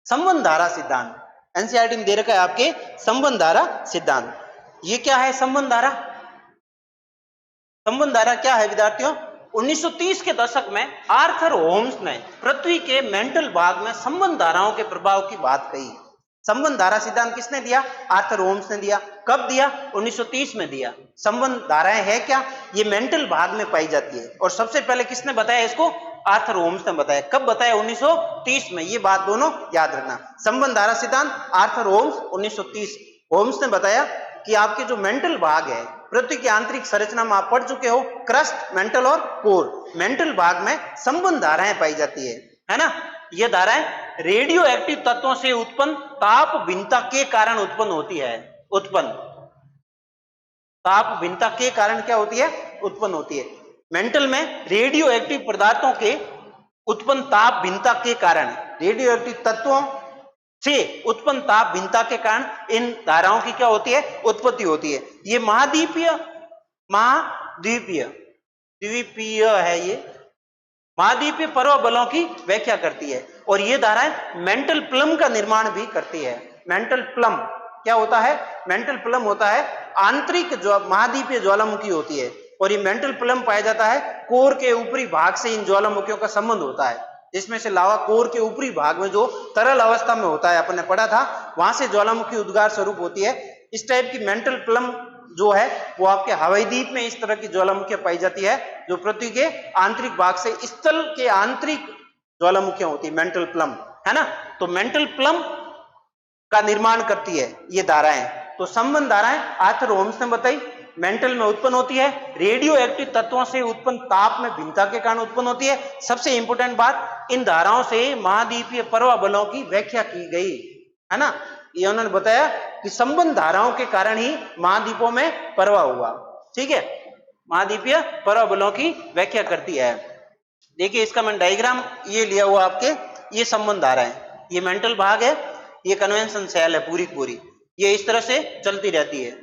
संबंध धारा सिद्धांत। एनसीईआरटी में दे रखा है आपके संबंध धारा सिद्धांत। ये क्या है संबंध धारा? संबंध धारा क्या है विद्यार्थियों? 1930 के दशक में आर्थर होम्स ने पृथ्वी के मेंटल भाग में संबंध धाराओं के प्रभाव की बात कही। संबंध धारा सिद्धांत किसने दिया? आर्थर होम्स ने दिया। कब दिया? 1930 में दिया। संबंध धाराएं है क्या? ये मेंटल भाग में पाई जाती है और सबसे पहले किसने बताया इसको? आर्थर होम्स ने बताया। कब बताया? 1930 में। ये बात दोनों याद रखना। संबंध धारा सिद्धांत आर्थर होम्स 1930। होम्स ने बताया कि आपके जो मेंटल भाग है, पृथ्वी की आंतरिक संरचना में आप पढ़ चुके हो, क्रस्ट, मेंटल और कोर। मेंटल भाग में संबंध धाराएं पाई जाती है ना। ये धाराएं रेडियो एक्टिव तत्वों से उत्पन्न ताप भिन्नता के कारण उत्पन्न होती है। ताप भिन्नता के कारण क्या होती है? उत्पन्न होती है। मेंटल में रेडियो एक्टिव पदार्थों के उत्पन्न ताप भिन्नता के कारण, रेडियो एक्टिव तत्वों से उत्पन्न ताप भिन्नता के कारण इन धाराओं की क्या होती है? उत्पत्ति होती है। ये द्वीपीय है। ये महाद्वीपीय पर्व बलों की व्याख्या करती है और ये धाराएं मेंटल प्लम का निर्माण भी करती है। मेंटल प्लम क्या होता है? मेंटल प्लम होता है आंतरिक जो महाद्वीपीय ज्वालामुखी होती है, और ये मेंटल प्लम पाया जाता है कोर के ऊपरी भाग से इन ज्वालामुखियों का संबंध होता है। जिसमें से लावा कोर के ऊपरी भाग में जो तरल अवस्था में होता है, अपन ने पढ़ा था, वहां से ज्वालामुखी उद्गार स्वरूप होती है। इस टाइप की मेंटल प्लम जो है वो आपके हवाई द्वीप में इस तरह की ज्वालामुखियां पाई जाती है, जो पृथ्वी के आंतरिक भाग से स्थल के आंतरिक ज्वालामुखियां होती है, मेंटल प्लम, है ना। तो मेंटल प्लम का निर्माण करती है ये धाराएं। तो संबंध धाराएं आर्थर होम्स ने बताई, मेंटल में उत्पन्न होती है, रेडियो एक्टिव तत्वों से उत्पन्न ताप में भिन्नता के कारण उत्पन्न होती है। सबसे इंपॉर्टेंट बात, इन धाराओं से महाद्वीपीय प्रवाह बलों की व्याख्या की गई, है ना। ये उन्होंने बताया कि संबंध धाराओं के कारण ही महाद्वीपों में प्रवाह हुआ, ठीक है। महाद्वीपीय प्रवाह बलों की व्याख्या करती है। देखिए इसका मैं डायग्राम ये लिया हुआ आपके, ये संबंध धाराएं, ये मेंटल भाग है, ये कन्वेंशन सेल है पूरी पूरी, ये इस तरह से चलती रहती है।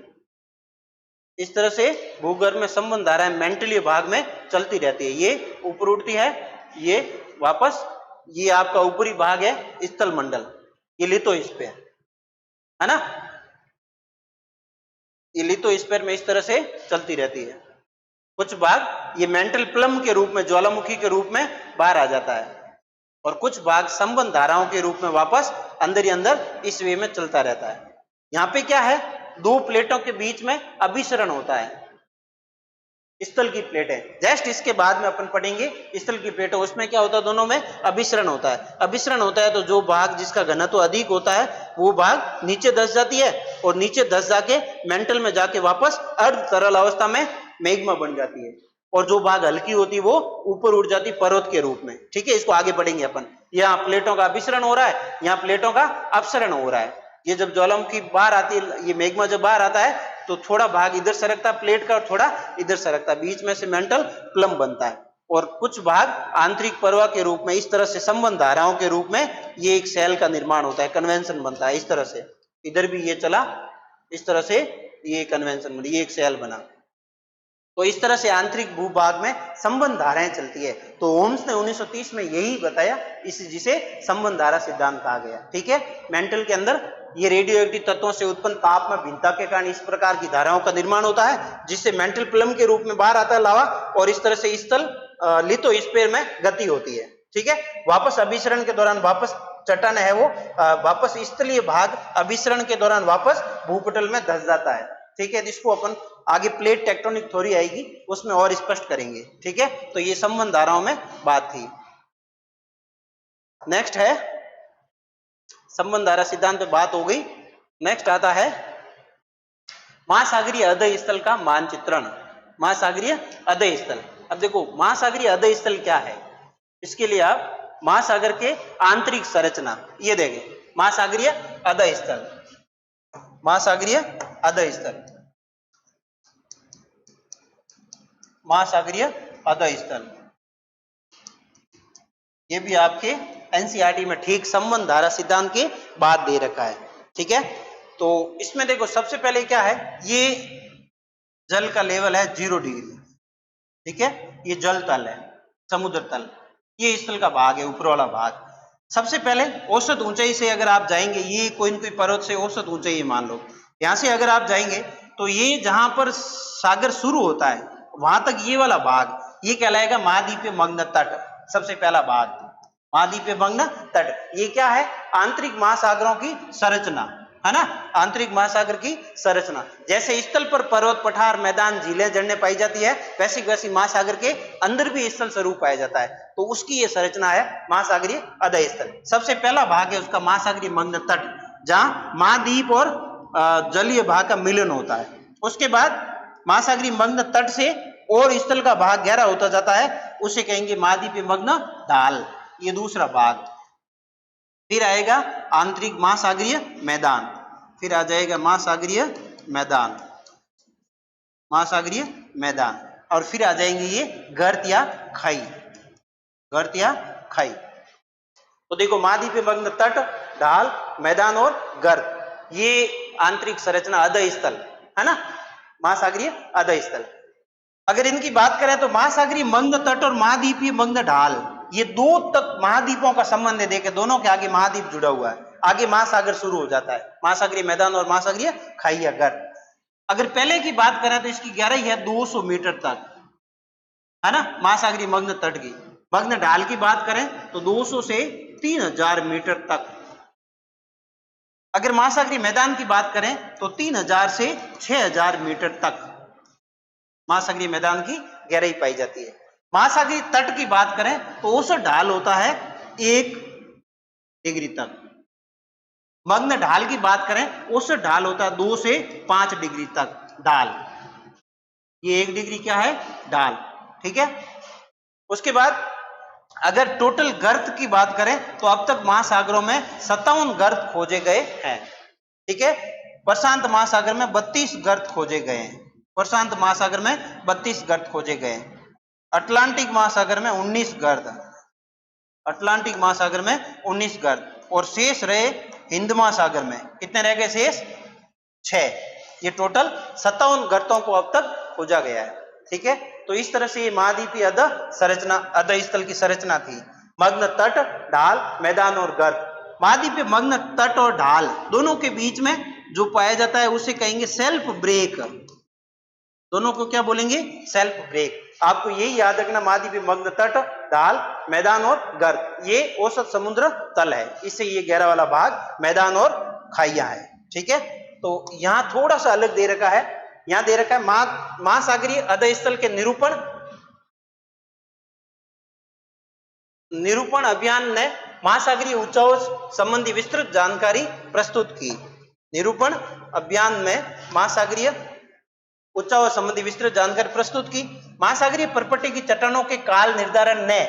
इस तरह से भूगर्भ में संबंध धाराएं मेंटली भाग में चलती रहती है। ये ऊपर उठती है, ये वापस, ये आपका ऊपरी भाग है स्थल मंडल, ये लिथोस्फीयर, है ना। ये लिथोस्फीयर में इस तरह से चलती रहती है। कुछ भाग ये मेंटल प्लम के रूप में, ज्वालामुखी के रूप में बाहर आ जाता है, और कुछ भाग संबंध धाराओं के रूप में वापस अंदर ही अंदर इस वे में चलता रहता है। यहाँ पे क्या है, दो प्लेटों के बीच में अभिसरण होता है, स्थल की प्लेट है। जस्ट इसके बाद में अपन पढ़ेंगे स्थल की प्लेट है, उसमें क्या होता है, दोनों में अभिसरण होता है। अभिसरण होता है तो जो भाग जिसका घनत्व अधिक होता है वो भाग नीचे धंस जाती है, और नीचे धंस जाके मेंटल में जाके वापस अर्ध तरल अवस्था में मैग्मा बन जाती है, और जो भाग हल्की होती है वो ऊपर उड़ जाती पर्वत के रूप में, ठीक है। इसको आगे पढ़ेंगे अपन। यहाँ प्लेटों का अभिसरण हो रहा है, यहाँ प्लेटों का अपसरण हो रहा है। ये जब ज्वालामुखी बाहर आती है, ये मैग्मा जब बाहर आता है तो थोड़ा भाग इधर सरकता है प्लेट का, और थोड़ा इधर सरकता है, बीच में से मेंटल प्लम बनता है। और कुछ भाग आंतरिक प्रवाह के रूप में इस तरह से संबंध धाराओं के रूप में ये एक सेल का निर्माण होता है, कन्वेंशन बनता है। इस तरह से इधर भी ये चला, इस तरह से ये कन्वेंशन बनी, ये एक सेल बना। तो इस तरह से आंतरिक भूभाग में संबंध धाराएं चलती है। तो ओम्स ने 1930 में यही बताया, जिसे संबंध धारा सिद्धांत कहा गया, ठीक है। मेंटल के अंदर ये रेडियो एक्टिव तत्वों से उत्पन्न ताप में भिन्नता के कारण इस प्रकार की धाराओं का निर्माण होता है, जिससे मेंटल प्लम के रूप में बाहर आता है लावा, और इस तरह से स्थल लिथोस्फीयर में गति होती है, ठीक है। वापस अभिसरण के दौरान वापस चट्टान है वो वापस स्थलीय भाग अभिसरण के दौरान वापस भूपटल में धंस जाता है, ठीक है। इसको अपन आगे प्लेट टेक्टोनिक थ्योरी आएगी उसमें और स्पष्ट करेंगे, ठीक है। तो ये संबंध धाराओं में बात थी। नेक्स्ट है संबंध धारा सिद्धांत पे बात हो गई। नेक्स्ट आता है महासागरीय अधः स्थल का मानचित्रण। महासागरीय अधः स्थल, अब देखो महासागरीय अधः स्थल क्या है, इसके लिए आप महासागर के आंतरिक संरचना ये देखें, महासागरीय अधः स्थल, महासागरीय अधः स्थल, महासागरीय अधः स्थल, ये भी आपके एनसीईआरटी में ठीक संबंध धारा सिद्धांत के बाद दे रखा है, ठीक है। तो इसमें देखो सबसे पहले क्या है, ये जल का लेवल है 0 डिग्री, ठीक है। ये जल तल है, समुद्र तल, ये स्थल का भाग है, ऊपर वाला भाग। सबसे पहले औसत ऊंचाई से अगर आप जाएंगे, ये कोई न कोई पर्वत से औसत ऊंचाई मान लो, यहां से अगर आप जाएंगे तो ये जहां पर सागर शुरू होता है वहां तक ये वाला भाग ये कहलाएगा महाद्वीपीय मग्न तट। सबसे पहला भाग महाद्वीपीय मग्न तट, ये क्या है, आंतरिक महासागरों की संरचना, है ना, आंतरिक महासागर की संरचना। जैसे स्थल पर पर्वत, पठार, मैदान, झीलें, झरने पाई जाती है, वैसी वैसी महासागर के अंदर भी स्थल स्वरूप पाया जाता है। तो उसकी ये संरचना है महासागरीय अधः स्थल। सबसे पहला भाग है उसका महासागरीय मग्न तट, जहां महाद्वीप और जलीय भाग का मिलन होता है। उसके बाद महासागरीय मग्न तट से और स्थल का भाग गहरा होता जाता है, उसे कहेंगे महाद्वीपीय मग्न ढाल, ये दूसरा भाग। फिर आएगा आंतरिक महासागरीय मैदान, फिर आ जाएगा महासागरीय मैदान, महासागरीय मैदान, और फिर आ जाएंगे ये गर्त या खाई, गर्त या खाई। तो देखो महाद्वीपीय मग्न तट, ढाल, मैदान और गर्त, ये आंतरिक संरचना अधः स्थल, है ना, महासागरीय अधः स्थल। अगर इनकी बात करें तो महासागरीय मग्न तट और महाद्वीपीय मग्न ढाल, ये दो तक महाद्वीपों का संबंध है। देखे दोनों के आगे महाद्वीप जुड़ा हुआ है, आगे महासागर शुरू हो जाता है, महासागरीय मैदान और महासागरीय खाइया गर्त। अगर पहले की बात करें तो इसकी गहराई है 200 मीटर तक, है ना, महासागरीय मग्न तट की। मग्न ढाल की बात करें तो 200 से 3000 मीटर तक। अगर महासागरीय मैदान की बात करें तो 3000 से 6000 मीटर तक महासागरीय मैदान की गहराई पाई जाती है। महासागरीय तट की बात करें तो औसत ढाल होता है 1 डिग्री तक। मग्न ढाल की बात करें औसत ढाल होता है 2 से 5 डिग्री तक ढाल। ये 1 डिग्री क्या है, ढाल, ठीक है। उसके बाद अगर टोटल गर्त की बात करें तो अब तक महासागरों में 57 गर्त खोजे गए हैं, ठीक है। प्रशांत महासागर में 32 गर्त खोजे गए हैं, प्रशांत महासागर में 32 गर्त खोजे गए हैं। अटलांटिक महासागर में 19 गर्त, अटलांटिक महासागर में 19 गर्त, और शेष रहे हिंद महासागर में। कितने रह गए शेष, 6। ये टोटल 57 गर्तों को अब तक खोजा गया है, ठीक है। तो इस तरह से ये महाद्वीपीय अध स्थल की संरचना थी। मग्न तट, ढाल, मैदान और गर्त। महाद्वीपीय मग्न तट और ढाल दोनों के बीच में जो पाया जाता है उसे कहेंगे सेल्फ ब्रेक। दोनों को क्या बोलेंगे, सेल्फ ब्रेक। आपको यही याद रखना, महाद्वीपीय मग्न तट, ढाल, मैदान और गर्त, ये औसत समुद्र तल है। इससे ये गहरा वाला भाग मैदान और खाइया है, ठीक है। तो यहां थोड़ा सा अलग दे रखा है, यहां दे रखा है महासागरीय अधस्थल के निरूपण अभियान ने महासागरीय ऊंचाइयों संबंधी विस्तृत जानकारी प्रस्तुत की। निरूपण अभियान में महासागरीय ऊंचाइयों संबंधी विस्तृत जानकारी प्रस्तुत की। महासागरीय परपट्टी की चट्टानों के काल निर्धारण ने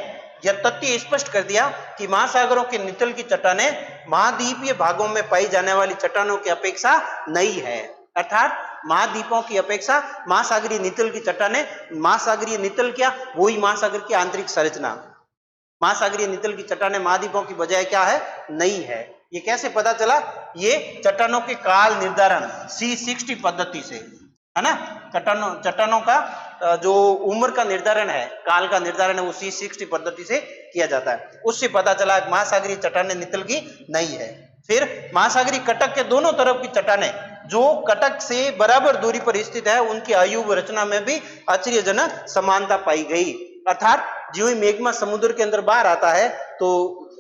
यह तथ्य स्पष्ट कर दिया कि महासागरों के नितल की चट्टानें महाद्वीपीय भागों में पाई जाने वाली चट्टानों की अपेक्षा नई है। अर्थात महाद्वीपों की अपेक्षा महासागरीय नितल की चट्टानें, महासागरीय नितल क्या, वही महासागर की आंतरिक संरचना, महासागरीय नितल की चट्टानें महाद्वीपों की बजाय क्या है, नई है। ये कैसे पता चला, ये चट्टानों के काल निर्धारण C60 पद्धति से, है ना। चट्टानों का जो उम्र का निर्धारण है, काल का निर्धारण है, वो C60 पद्धति से किया जाता है। उससे पता चला महासागरीय चट्टानें नितल की नई है। फिर महासागरीय कटक के दोनों तरफ की चट्टानें जो कटक से बराबर दूरी पर स्थित है, उनकी आयु रचना में भी आश्चर्यजनक समानता पाई गई। अर्थात जो ही मेघमा समुद्र के अंदर बाहर आता है तो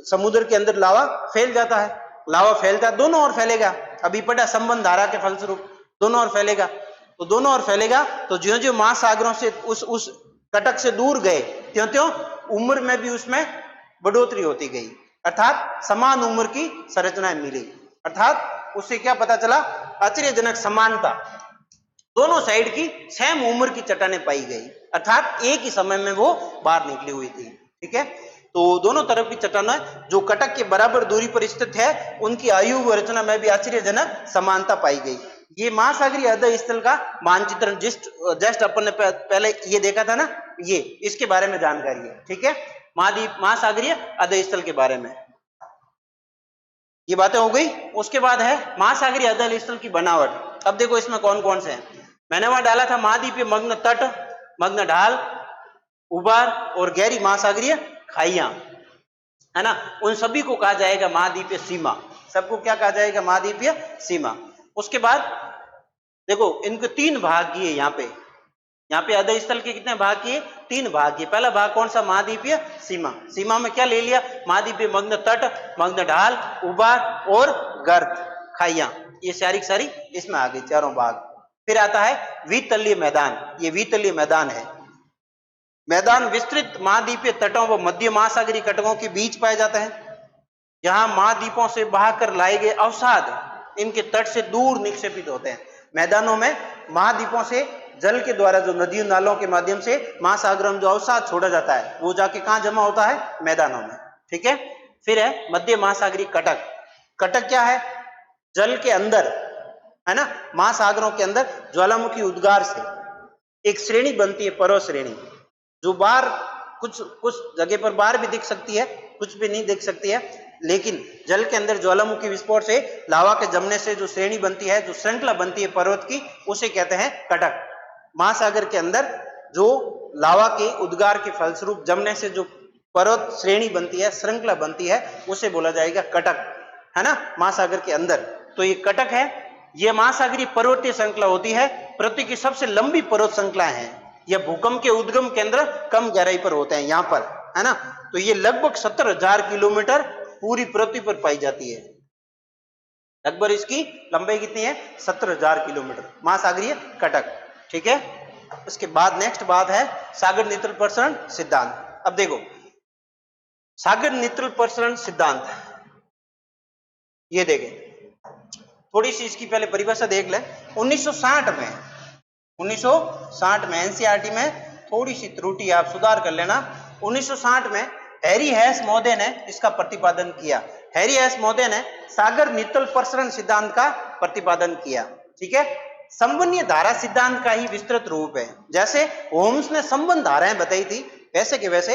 समुद्र के अंदर लावा फैल जाता है, लावा फैलता है, दोनों ओर फैलेगा। अभी पढ़ा संबंध धारा के फलस्वरूप दोनों ओर फैलेगा, तो दोनों ओर फैलेगा। तो ज्यों ज्यों महासागरों से उस कटक से दूर गए, त्यों त्यों उम्र में भी उसमें बढ़ोतरी होती गई। अर्थात समान उम्र की संरचनाएं मिली। अर्थात उससे क्या पता चला, आश्चर्यजनक समानता, दोनों साइड की सेम उम्र की चट्टानें पाई गई। अर्थात एक ही समय में वो बाहर निकली हुई थी, ठीक है। तो दोनों तरफ की चट्टानें जो कटक के बराबर दूरी पर स्थित है, उनकी आयु व रचना में भी आश्चर्यजनक समानता पाई गई। ये महासागरीय अधस्थल का मानचित्रण जस्ट अपन ने पहले ये देखा था ना, ये इसके बारे में जानकारी है, ठीक है। महासागरीय अधस्थल के बारे में ये बातें हो गई। उसके बाद है महासागरीय अधस्थल की बनावट। अब देखो इसमें कौन कौन से हैं। मैंने वहां डाला था महाद्वीपीय मग्न तट, मग्न ढाल, उबार और गहरी महासागरीय खाइयां, है ना। उन सभी को कहा जाएगा महाद्वीपीय सीमा। सबको क्या कहा जाएगा, महाद्वीपीय सीमा। उसके बाद देखो इनको 3 भाग किए। यहाँ पे अधस्थल के कितने भाग किए, 3 भाग किए। पहला भाग कौन सा, महाद्वीपीय सीमा। सीमा में क्या ले लिया, महाद्वीपीय मग्न तट, मग्न ढाल, उबार और गर्त खाइयां, ये सारी इसमें आ गई, चारों भाग। फिर आता है वितलीय मैदान। ये वितलीय मैदान है। मैदान विस्तृत महाद्वीपीय तटों व मध्य महासागरीय तटों के बीच पाए जाते हैं, जहां महाद्वीपों से बहाकर लाए गए अवसाद इनके तट से दूर निक्षेपित होते हैं। मैदानों में महाद्वीपों से जल के द्वारा जो नदियों नालों के माध्यम से महासागरों में जो अवसाद छोड़ा जाता है, वो जाके कहां जमा होता है, मैदानों में, ठीक है। फिर है मध्य महासागरीय कटक। कटक क्या है, जल के अंदर, है ना, महासागरों के अंदर ज्वालामुखी उद्गार से एक श्रेणी बनती है, पर्वत श्रेणी, जो बाहर कुछ जगह पर बाहर भी दिख सकती है, कुछ भी नहीं दिख सकती है, लेकिन जल के अंदर ज्वालामुखी विस्फोट से लावा के जमने से जो श्रेणी बनती है, जो श्रृंखला बनती है पर्वत की, उसे कहते हैं कटक। महासागर के अंदर जो लावा के उद्गार के फलस्वरूप जमने से जो पर्वत श्रेणी बनती है, श्रृंखला बनती है, उसे बोला जाएगा कटक, है ना, महासागर के अंदर। तो ये कटक है, ये महासागरीय पर्वतीय श्रृंखला होती है, पृथ्वी की सबसे लंबी पर्वत श्रृंखला है। यह भूकंप के उद्गम केंद्र कम गहराई पर होते हैं यहाँ पर, है ना। तो ये लगभग 70,000 किलोमीटर पूरी पृथ्वी पर पाई जाती है। लगभग इसकी लंबाई कितनी है? 70,000 किलोमीटर, महासागरीय कटक। ठीक है, उसके बाद नेक्स्ट बात है सागर नितल प्रसरण सिद्धांत। अब देखो सागर नितल प्रसरण सिद्धांत, ये देखें, थोड़ी सी इसकी पहले परिभाषा देख लें। 1960 में एनसीईआरटी में थोड़ी सी त्रुटि, आप सुधार कर लेना। 1960 में हैरी हैस महोदय ने इसका प्रतिपादन किया। हैरी हैस महोदय ने सागर नितल प्रसरण सिद्धांत का प्रतिपादन किया। ठीक है, संबंधीय धारा सिद्धांत का ही विस्तृत रूप है। जैसे होम्स ने संबंध धाराएं बताई थी, वैसे के वैसे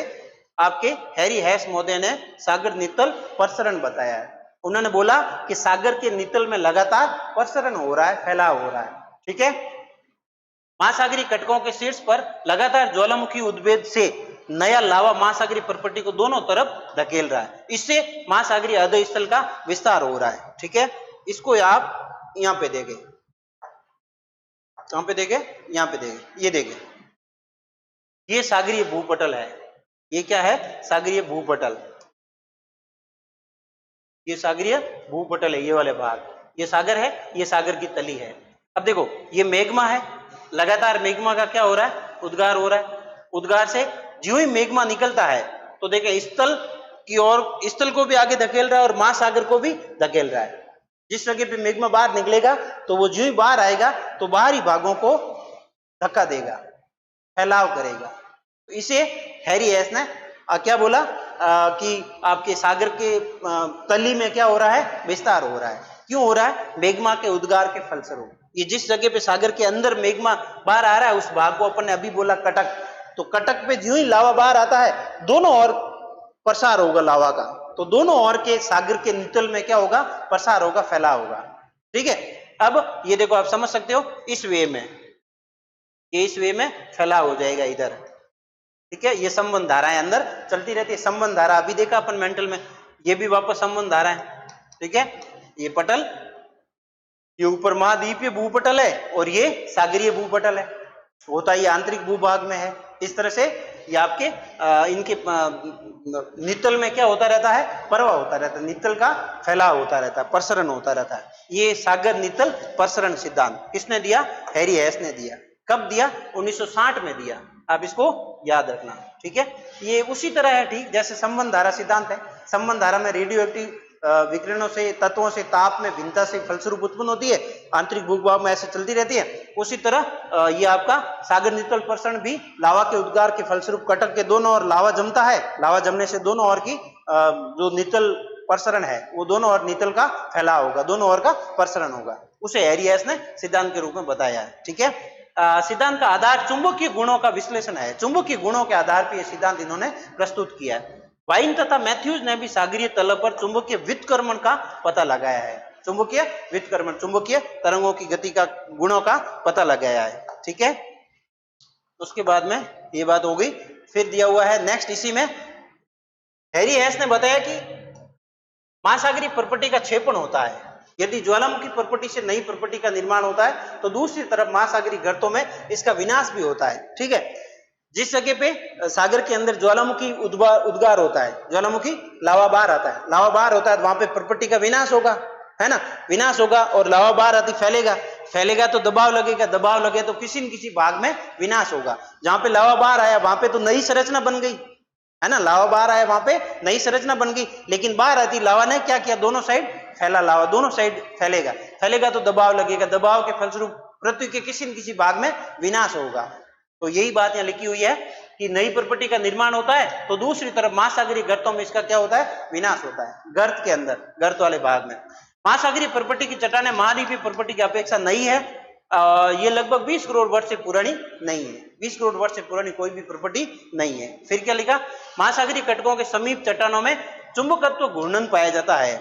आपके हैरी हैस महोदय ने सागर नितल प्रसरण बताया है। उन्होंने बोला कि सागर के नितल में लगातार प्रसरण हो रहा है, फैलाव हो रहा है। ठीक है, महासागरीय कटकों के शीर्ष पर लगातार ज्वालामुखी उद्भेद से नया लावा महासागरीय प्रपट्टी को दोनों तरफ धकेल रहा है। इससे महासागरीय अधो स्थल का विस्तार हो रहा है। ठीक है, इसको आप यहाँ पे देखें, कहां पे देखें, यहाँ पे देखें, ये देखें, ये सागरीय भूपटल है। ये क्या है? सागरीय भूपटल। ये सागरीय भूपटल है, ये वाले भाग, ये सागर है, ये सागर की तली है। अब देखो ये मेग्मा है, लगातार मेग्मा का क्या हो रहा है? उद्गार हो रहा है। उद्गार से ज्यों ही मेग्मा निकलता है तो देखें स्थल की ओर, स्थल को भी आगे धकेल रहा है और महासागर को भी धकेल रहा है। जिस जगह पे मेग्मा बाहर निकलेगा तो वो ज्यों ही बाहर आएगा तो बाहरी भागों को धक्का देगा, फैलाव करेगा। तो इसे हैरी हैस ने क्या बोला कि आपके सागर के तली में क्या हो रहा है? विस्तार हो रहा है। क्यों हो रहा है? मेग्मा के उद्गार के फलस्वरूप। ये जिस जगह पे सागर के अंदर मेग्मा बाहर आ रहा है, उस भाग को अपन ने अभी बोला कटक। तो कटक पे ज्यों ही लावा बाहर आता है, दोनों ओर प्रसार होगा लावा का, तो दोनों ओर के सागर के नितल में क्या होगा? प्रसार होगा, फैलाव होगा। ठीक है, अब ये देखो आप समझ सकते हो, इस वे में, ये इस वे में फैलाव हो जाएगा इधर। ठीक है, ये संबंध धाराएं अंदर चलती रहती है। संबंध धारा अभी देखा अपन मेंटल में, ये भी वापस संबंध धारा है। ठीक है, ये पटल, ये ऊपर महाद्वीपीय भूपटल है और ये सागरीय भूपटल है, होता ये आंतरिक भूभाग में है। इस तरह से ये आपके इनके नितल में क्या होता रहता है? प्रवाह होता रहता है, नितल का फैलाव होता रहता है, प्रसरण होता रहता है। ये सागर नितल प्रसरण सिद्धांत किसने दिया? हैरी हैस ने दिया। कब दिया? 1960 में दिया। आप इसको याद रखना। ठीक है, ये उसी तरह है, ठीक जैसे संबंध धारा सिद्धांत है। संबंध धारा में रेडियो एक्टिव विकिरणों से, तत्वों से ताप में भिन्नता से फलस्वरूप उत्पन्न होती है, आंतरिक भूभाग में ऐसे चलती रहती है। उसी तरह ये आपका सागर नितल प्रसरण भी लावा के उद्गार के फलस्वरूप कटक के दोनों ओर लावा जमता है। लावा जमने से दोनों ओर की जो नितल प्रसरण है, वो दोनों ओर नितल का फैलाव होगा, दोनों ओर का प्रसरण होगा। उसे हैरी हैस ने सिद्धांत के रूप में बताया है। ठीक है, सिद्धांत का आधार चुंबकीय गुणों का विश्लेषण है। चुंबकीय गुणों के आधार पर यह सिद्धांत इन्होंने प्रस्तुत किया है। वाइन तथा मैथ्यूज ने भी सागरीय तल पर चुंबकीय व्युत्क्रमण का पता लगाया है। चुंबकीय व्युत्क्रमण, चुंबकीय तरंगों की गति का, गुणों का पता लगाया है। ठीक है, उसके बाद में ये बात हो गई। फिर दिया हुआ है नेक्स्ट, इसी में हैरी हैस ने बताया कि महासागरीय प्रपट्टी का क्षेपण होता है। यदि ज्वालामुखी प्रपट्टी से नई प्रपट्टी का निर्माण होता है तो दूसरी तरफ महासागरीय गर्तों में इसका विनाश भी होता है। ठीक है, जिस जगह पे सागर के अंदर ज्वालामुखी उद्गार होता है, ज्वालामुखी लावा बाहर आता है, लावा बाहर होता है, तो वहां पे प्रपट्टी का विनाश होगा, है ना, विनाश होगा। और लावा बाहर आती फैलेगा, फैलेगा तो दबाव लगेगा, दबाव लगे तो किसी न किसी भाग में विनाश होगा। जहां पे लावा बाहर आया वहां पे तो नई संरचना बन गई, है ना, लावा बाहर आया वहां पे नई संरचना बन गई। लेकिन बाहर आती लावा ने क्या किया? दोनों साइड फैला, लावा दोनों साइड फैलेगा, फैलेगा तो दबाव लगेगा, दबाव के फलस्वरूप पृथ्वी के किसी न किसी भाग में विनाश होगा। तो यही बात यहाँ लिखी हुई है कि नई प्रपट्टी का निर्माण होता है तो दूसरी तरफ महासागरीय गर्तों में इसका क्या होता है? विनाश होता है। गर्त के अंदर, गर्त वाले भाग में महासागरीय प्रपट्टी की चट्टानें महाद्वीपीय प्रपट्टी की अपेक्षा नई है। ये लगभग 20 करोड़ वर्ष से पुरानी नहीं है। 20 करोड़ वर्ष से पुरानी कोई भी प्रपट्टी नहीं है। फिर क्या लिखा? महासागरीय कटकों के समीप चट्टानों में चुंबकत्व घूर्णन पाया जाता है।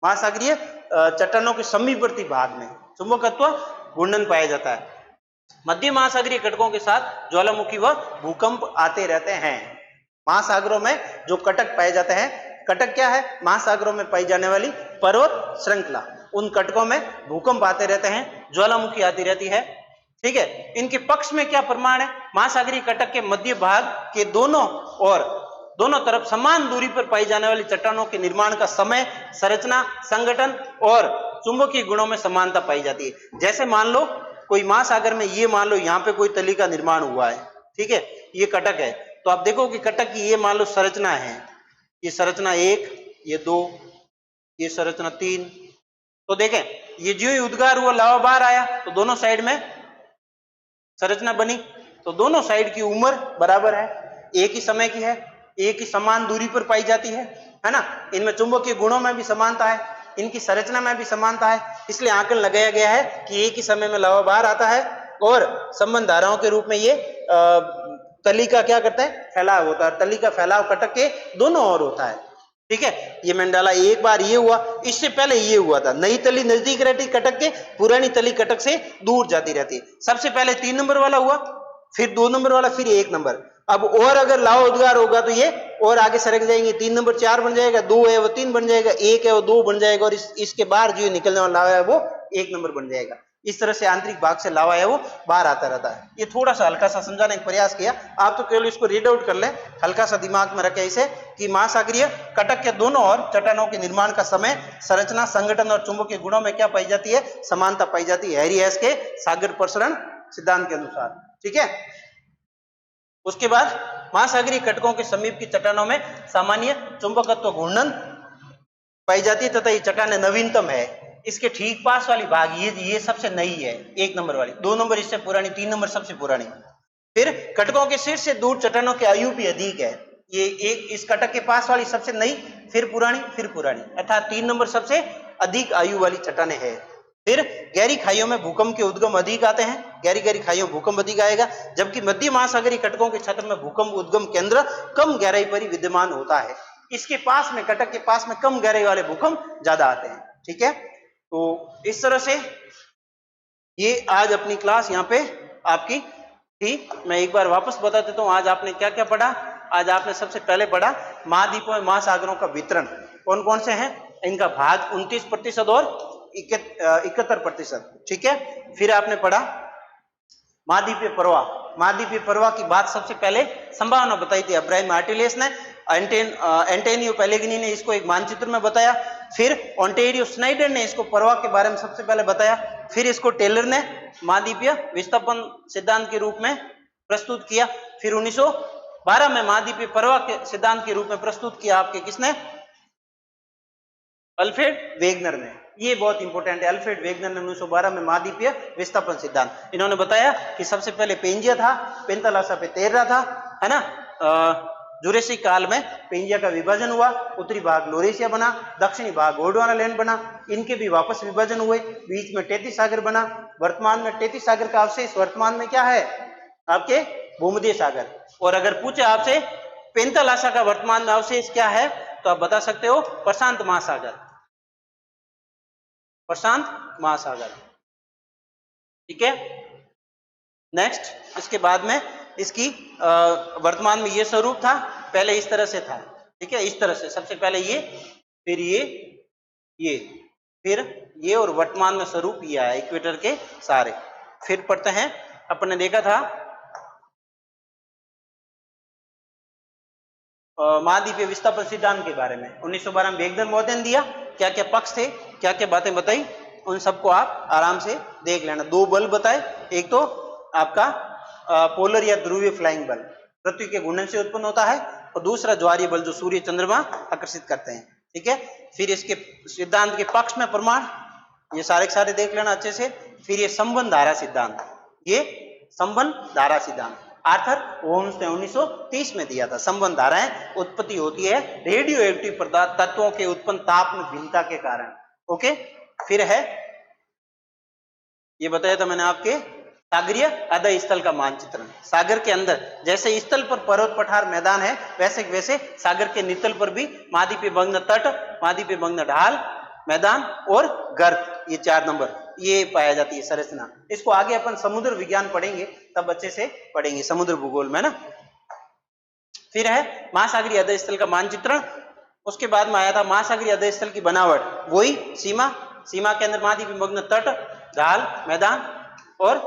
महासागरीय चट्टानों के समीपवर्ती भाग में चुंबकत्व घूर्णन पाया जाता है। मध्य महासागरीय कटकों के साथ ज्वालामुखी व भूकंप आते रहते हैं। महासागरों में जो कटक पाए जाते हैं, कटक क्या है? महासागरों में पाई जाने वाली पर्वत श्रृंखला। उन कटकों में भूकंप आते रहते हैं, ज्वालामुखी आती रहती है, ठीक है। इनके पक्ष में क्या प्रमाण है? महासागरीय कटक के मध्य भाग के दोनों तरफ समान दूरी पर पाई जाने वाली चट्टानों के निर्माण का समय, संरचना, संगठन और चुंबकीय गुणों में समानता पाई जाती है। जैसे मान लो कोई महासागर में, ये मान लो यहाँ पे कोई तली का निर्माण हुआ है, ठीक है, ये कटक है, तो आप देखो कि कटक की ये मान लो संरचना है, ये संरचना 1, ये 2, ये संरचना 3, तो देखें ये जो ही उद्गार हुआ, लावा बाहर आया, तो दोनों साइड में संरचना बनी, तो दोनों साइड की उम्र बराबर है, एक ही समय की है, एक ही समान दूरी पर पाई जाती है ना। इनमें चुंबकीय गुणों में भी समानता है, इनकी संरचना में भी समानता है, इसलिए आंकलन लगाया गया है कि एक ही समय में लावा बाहर आता है और संबंध धाराओं के रूप में ये तली का क्या करता है? फैलाव होता है। तली का फैलाव कटक के दोनों ओर होता है, ठीक है। ये मैंने डाला, एक बार ये हुआ, इससे पहले ये हुआ था, नई तली नजदीक रहती कटक के, पुरानी तली कटक से दूर जाती रहती है। सबसे पहले 3 नंबर वाला हुआ, फिर 2 नंबर वाला, फिर 1 नंबर। अब और अगर लावा उद्गार होगा तो ये और आगे सरक जाएंगे, 3 नंबर 4 बन जाएगा, 2 है वो 3 बन जाएगा, 1 है वो 2 बन जाएगा, और इसके बाहर जो निकलने वाला लावा है वो 1 नंबर बन जाएगा। इस तरह से आंतरिक भाग से लावा है वो बाहर आता रहता है। ये थोड़ा सा हल्का सा समझाने का प्रयास किया, आप तो केवल इसको रीड आउट कर लें, हल्का सा दिमाग में रखें इसे, कि महासागरीय कटक के दोनों ओर चट्टानों के निर्माण का समय, संरचना, संगठन और चुंबकीय गुणों में क्या पाई जाती है? समानता पाई जाती है, हैरी हेस के सागर प्रसरण सिद्धांत के अनुसार, ठीक है। उसके बाद महासागरीय कटकों के समीप की चट्टानों में सामान्य चुंबकत्व घूर्णन पाई जाती है तथा ये चट्टानें नवीनतम है। इसके ठीक पास वाली भाग ये सबसे नई है, 1 नंबर वाली, 2 नंबर इससे पुरानी, 3 नंबर सबसे पुरानी। फिर कटकों के शीर्ष से दूर चट्टानों की आयु भी अधिक है, ये एक इस कटक के पास वाली सबसे नई, फिर पुरानी, अर्थात 3 नंबर सबसे अधिक आयु वाली चट्टानें है। फिर गहरी खाइयों में भूकंप के उद्गम अधिक आते हैं, गहरी खाइयों में भूकंप अधिक आएगा, जबकि मध्य महासागरीय कटकों के क्षेत्र में भूकंप उद्गम केंद्र कम गहराई पर ही विद्यमान होता है। इसके पास में, कटक के पास में कम गहराई वाले भूकंप ज्यादा आते हैं, ठीक है। तो इस तरह से ये आज अपनी क्लास यहाँ पे आपकी थी। मैं एक बार वापस बता देता हूँ आज आपने क्या क्या पढ़ा। आज आपने सबसे पहले पढ़ा महाद्वीपों में महासागरों का वितरण कौन कौन से हैं, इनका भाग 29% और 71%, ठीक है। फिर आपने पढ़ा महाद्वीपीय प्रवाह, महाद्वीपीय प्रवाह की बात सबसे पहले संभावना बताई थी अब्राहम आर्टिलियस ने, एंटेनियो पेलेग्रिनी ने इसको एक मानचित्र में बताया, फिर ओंटेरियो स्नाइडर ने इसको प्रवाह के बारे में सबसे पहले बताया, फिर इसको टेलर ने महाद्वीपीय विस्थापन सिद्धांत के रूप में प्रस्तुत किया, फिर 1912 में महाद्वीपीय प्रवाह के सिद्धांत के रूप में प्रस्तुत किया आपके किसने? अल्फ्रेड वेगनर ने। ये बहुत इंपॉर्टेंट है, अल्फ्रेड वेगनर ने 1912 में महाद्वीपीय विस्थापन सिद्धांत, इन्होंने बताया कि सबसे पहले पेंजिया था, पेंतालासा पे तैर रहा था, है ना। जुरेसिक काल में पेंजिया का विभाजन हुआ, उत्तरी भाग लोरेशिया बना, दक्षिणी भाग गोंडवाना लैंड बना, इनके भी वापस विभाजन हुए, बीच में टेथिस सागर बना। वर्तमान में टेथिस सागर का अवशेष वर्तमान में क्या है? आपके भूमध्य सागर। और अगर पूछे आपसे पेंतालासा का वर्तमान में अवशेष क्या है, तो आप बता सकते हो प्रशांत महासागर, प्रशांत महासागर, ठीक है। नेक्स्ट, इसके बाद में इसकी वर्तमान में ये स्वरूप था, पहले इस तरह से था, ठीक है, इस तरह से, सबसे पहले ये, फिर ये, फिर ये, और वर्तमान में स्वरूप ये आया इक्वेटर के सारे। फिर पढ़ते हैं, अपने देखा था महाद्वीपीय विस्थापन सिद्धांत के बारे में 1912 में वेगनर महोदय ने दिया, क्या क्या पक्ष थे, क्या क्या बातें बताई, उन सबको आप आराम से देख लेना। 2 बल बताए, एक तो आपका पोलर या ध्रुवीय फ्लाइंग बल पृथ्वी के घूर्णन से उत्पन्न होता है, और दूसरा ज्वारीय बल जो सूर्य चंद्रमा आकर्षित करते हैं, ठीक है। फिर इसके सिद्धांत के पक्ष में प्रमाण, ये सारे के सारे देख लेना अच्छे से। फिर ये संबंध धारा सिद्धांत, ये संबंध धारा सिद्धांत आर्थर ओम्स ने 1930 में दिया था। संबंध धाराएं उत्पत्ति होती है रेडियो एक्टिव पदार्थ तत्वों के उत्पन्न ताप में भिन्नता के कारण, ओके। फिर है, ये बताया था मैंने आपके, सागरीय अधः स्थल का मानचित्रण। सागर के अंदर जैसे स्थल पर पर्वत पठार मैदान है, वैसे वैसे सागर के नितल पर भी महाद्वीपीय भग्न तट, महाद्वीपीय भग्न ढाल, मैदान और गर्त, ये 4 नंबर ये पाया जाती है संरचना। इसको आगे अपन समुद्र विज्ञान पढ़ेंगे, तब अच्छे से पढ़ेंगे, समुद्र भूगोल में ना। फिर है महासागरीय अधस्थल का मानचित्रण, उसके बाद में आया था महासागरीय अधस्थल की बनावट, वही सीमा, सीमा के अंदर महाद्वीपीय मग्न तट, ढाल, मैदान और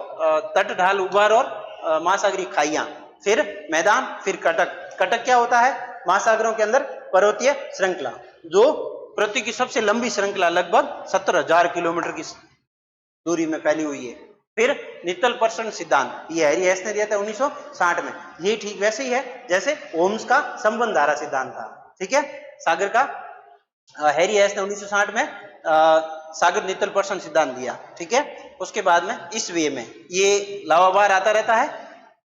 तट, ढाल, उभार और महासागरीय खाइयां, फिर मैदान, फिर कटक। कटक क्या होता है? महासागरों के अंदर पर्वतीय श्रृंखला, जो पृथ्वी की सबसे लंबी श्रृंखला, लगभग 17,000 किलोमीटर की दूरी में फैली हुई है। फिर नित्तल प्रसरण सिद्धांत, ये हैरी हेस ने दिया था 1960 में। ये ठीक वैसे ही है जैसे ओम्स का संबंध धारा सिद्धांत था, ठीक है। सागर का हैरी हेस ने 1960 में सागर नित्तल प्रसरण सिद्धांत दिया, ठीक है। उसके बाद में इस वे में ये लावा बार आता रहता है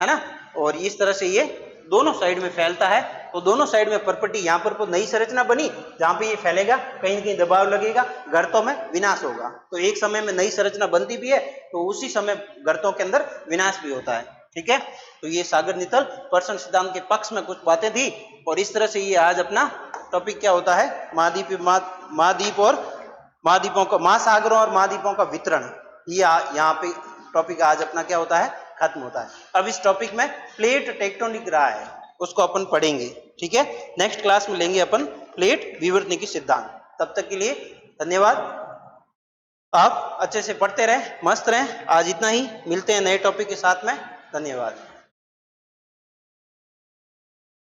ना, और इस तरह से ये दोनों साइड में फैलता है, तो दोनों साइड में प्रॉपर्टी, यहाँ पर नई संरचना बनी, जहां पे ये फैलेगा कहीं न कहीं दबाव लगेगा, गर्तों में विनाश होगा। तो एक समय में नई संरचना बनती भी है, तो उसी समय गर्तों के अंदर विनाश भी होता है, ठीक है। तो ये सागर नित्तल प्रसरण सिद्धांत के पक्ष में कुछ बातें थी, और इस तरह से ये आज अपना टॉपिक क्या होता है? महाद्वीप और महाद्वीपों का, महासागरों और महाद्वीपों का वितरण, ये यहाँ पे टॉपिक आज अपना क्या होता है? खत्म होता है। अब इस टॉपिक में प्लेट टेक्टोनिक रहा है, उसको अपन पढ़ेंगे, ठीक है। नेक्स्ट क्लास में लेंगे अपन प्लेट विवर्तनिकी सिद्धांत। तब तक के लिए धन्यवाद। आप अच्छे से पढ़ते रहें, मस्त रहें। आज इतना ही, मिलते हैं नए टॉपिक के साथ में। धन्यवाद।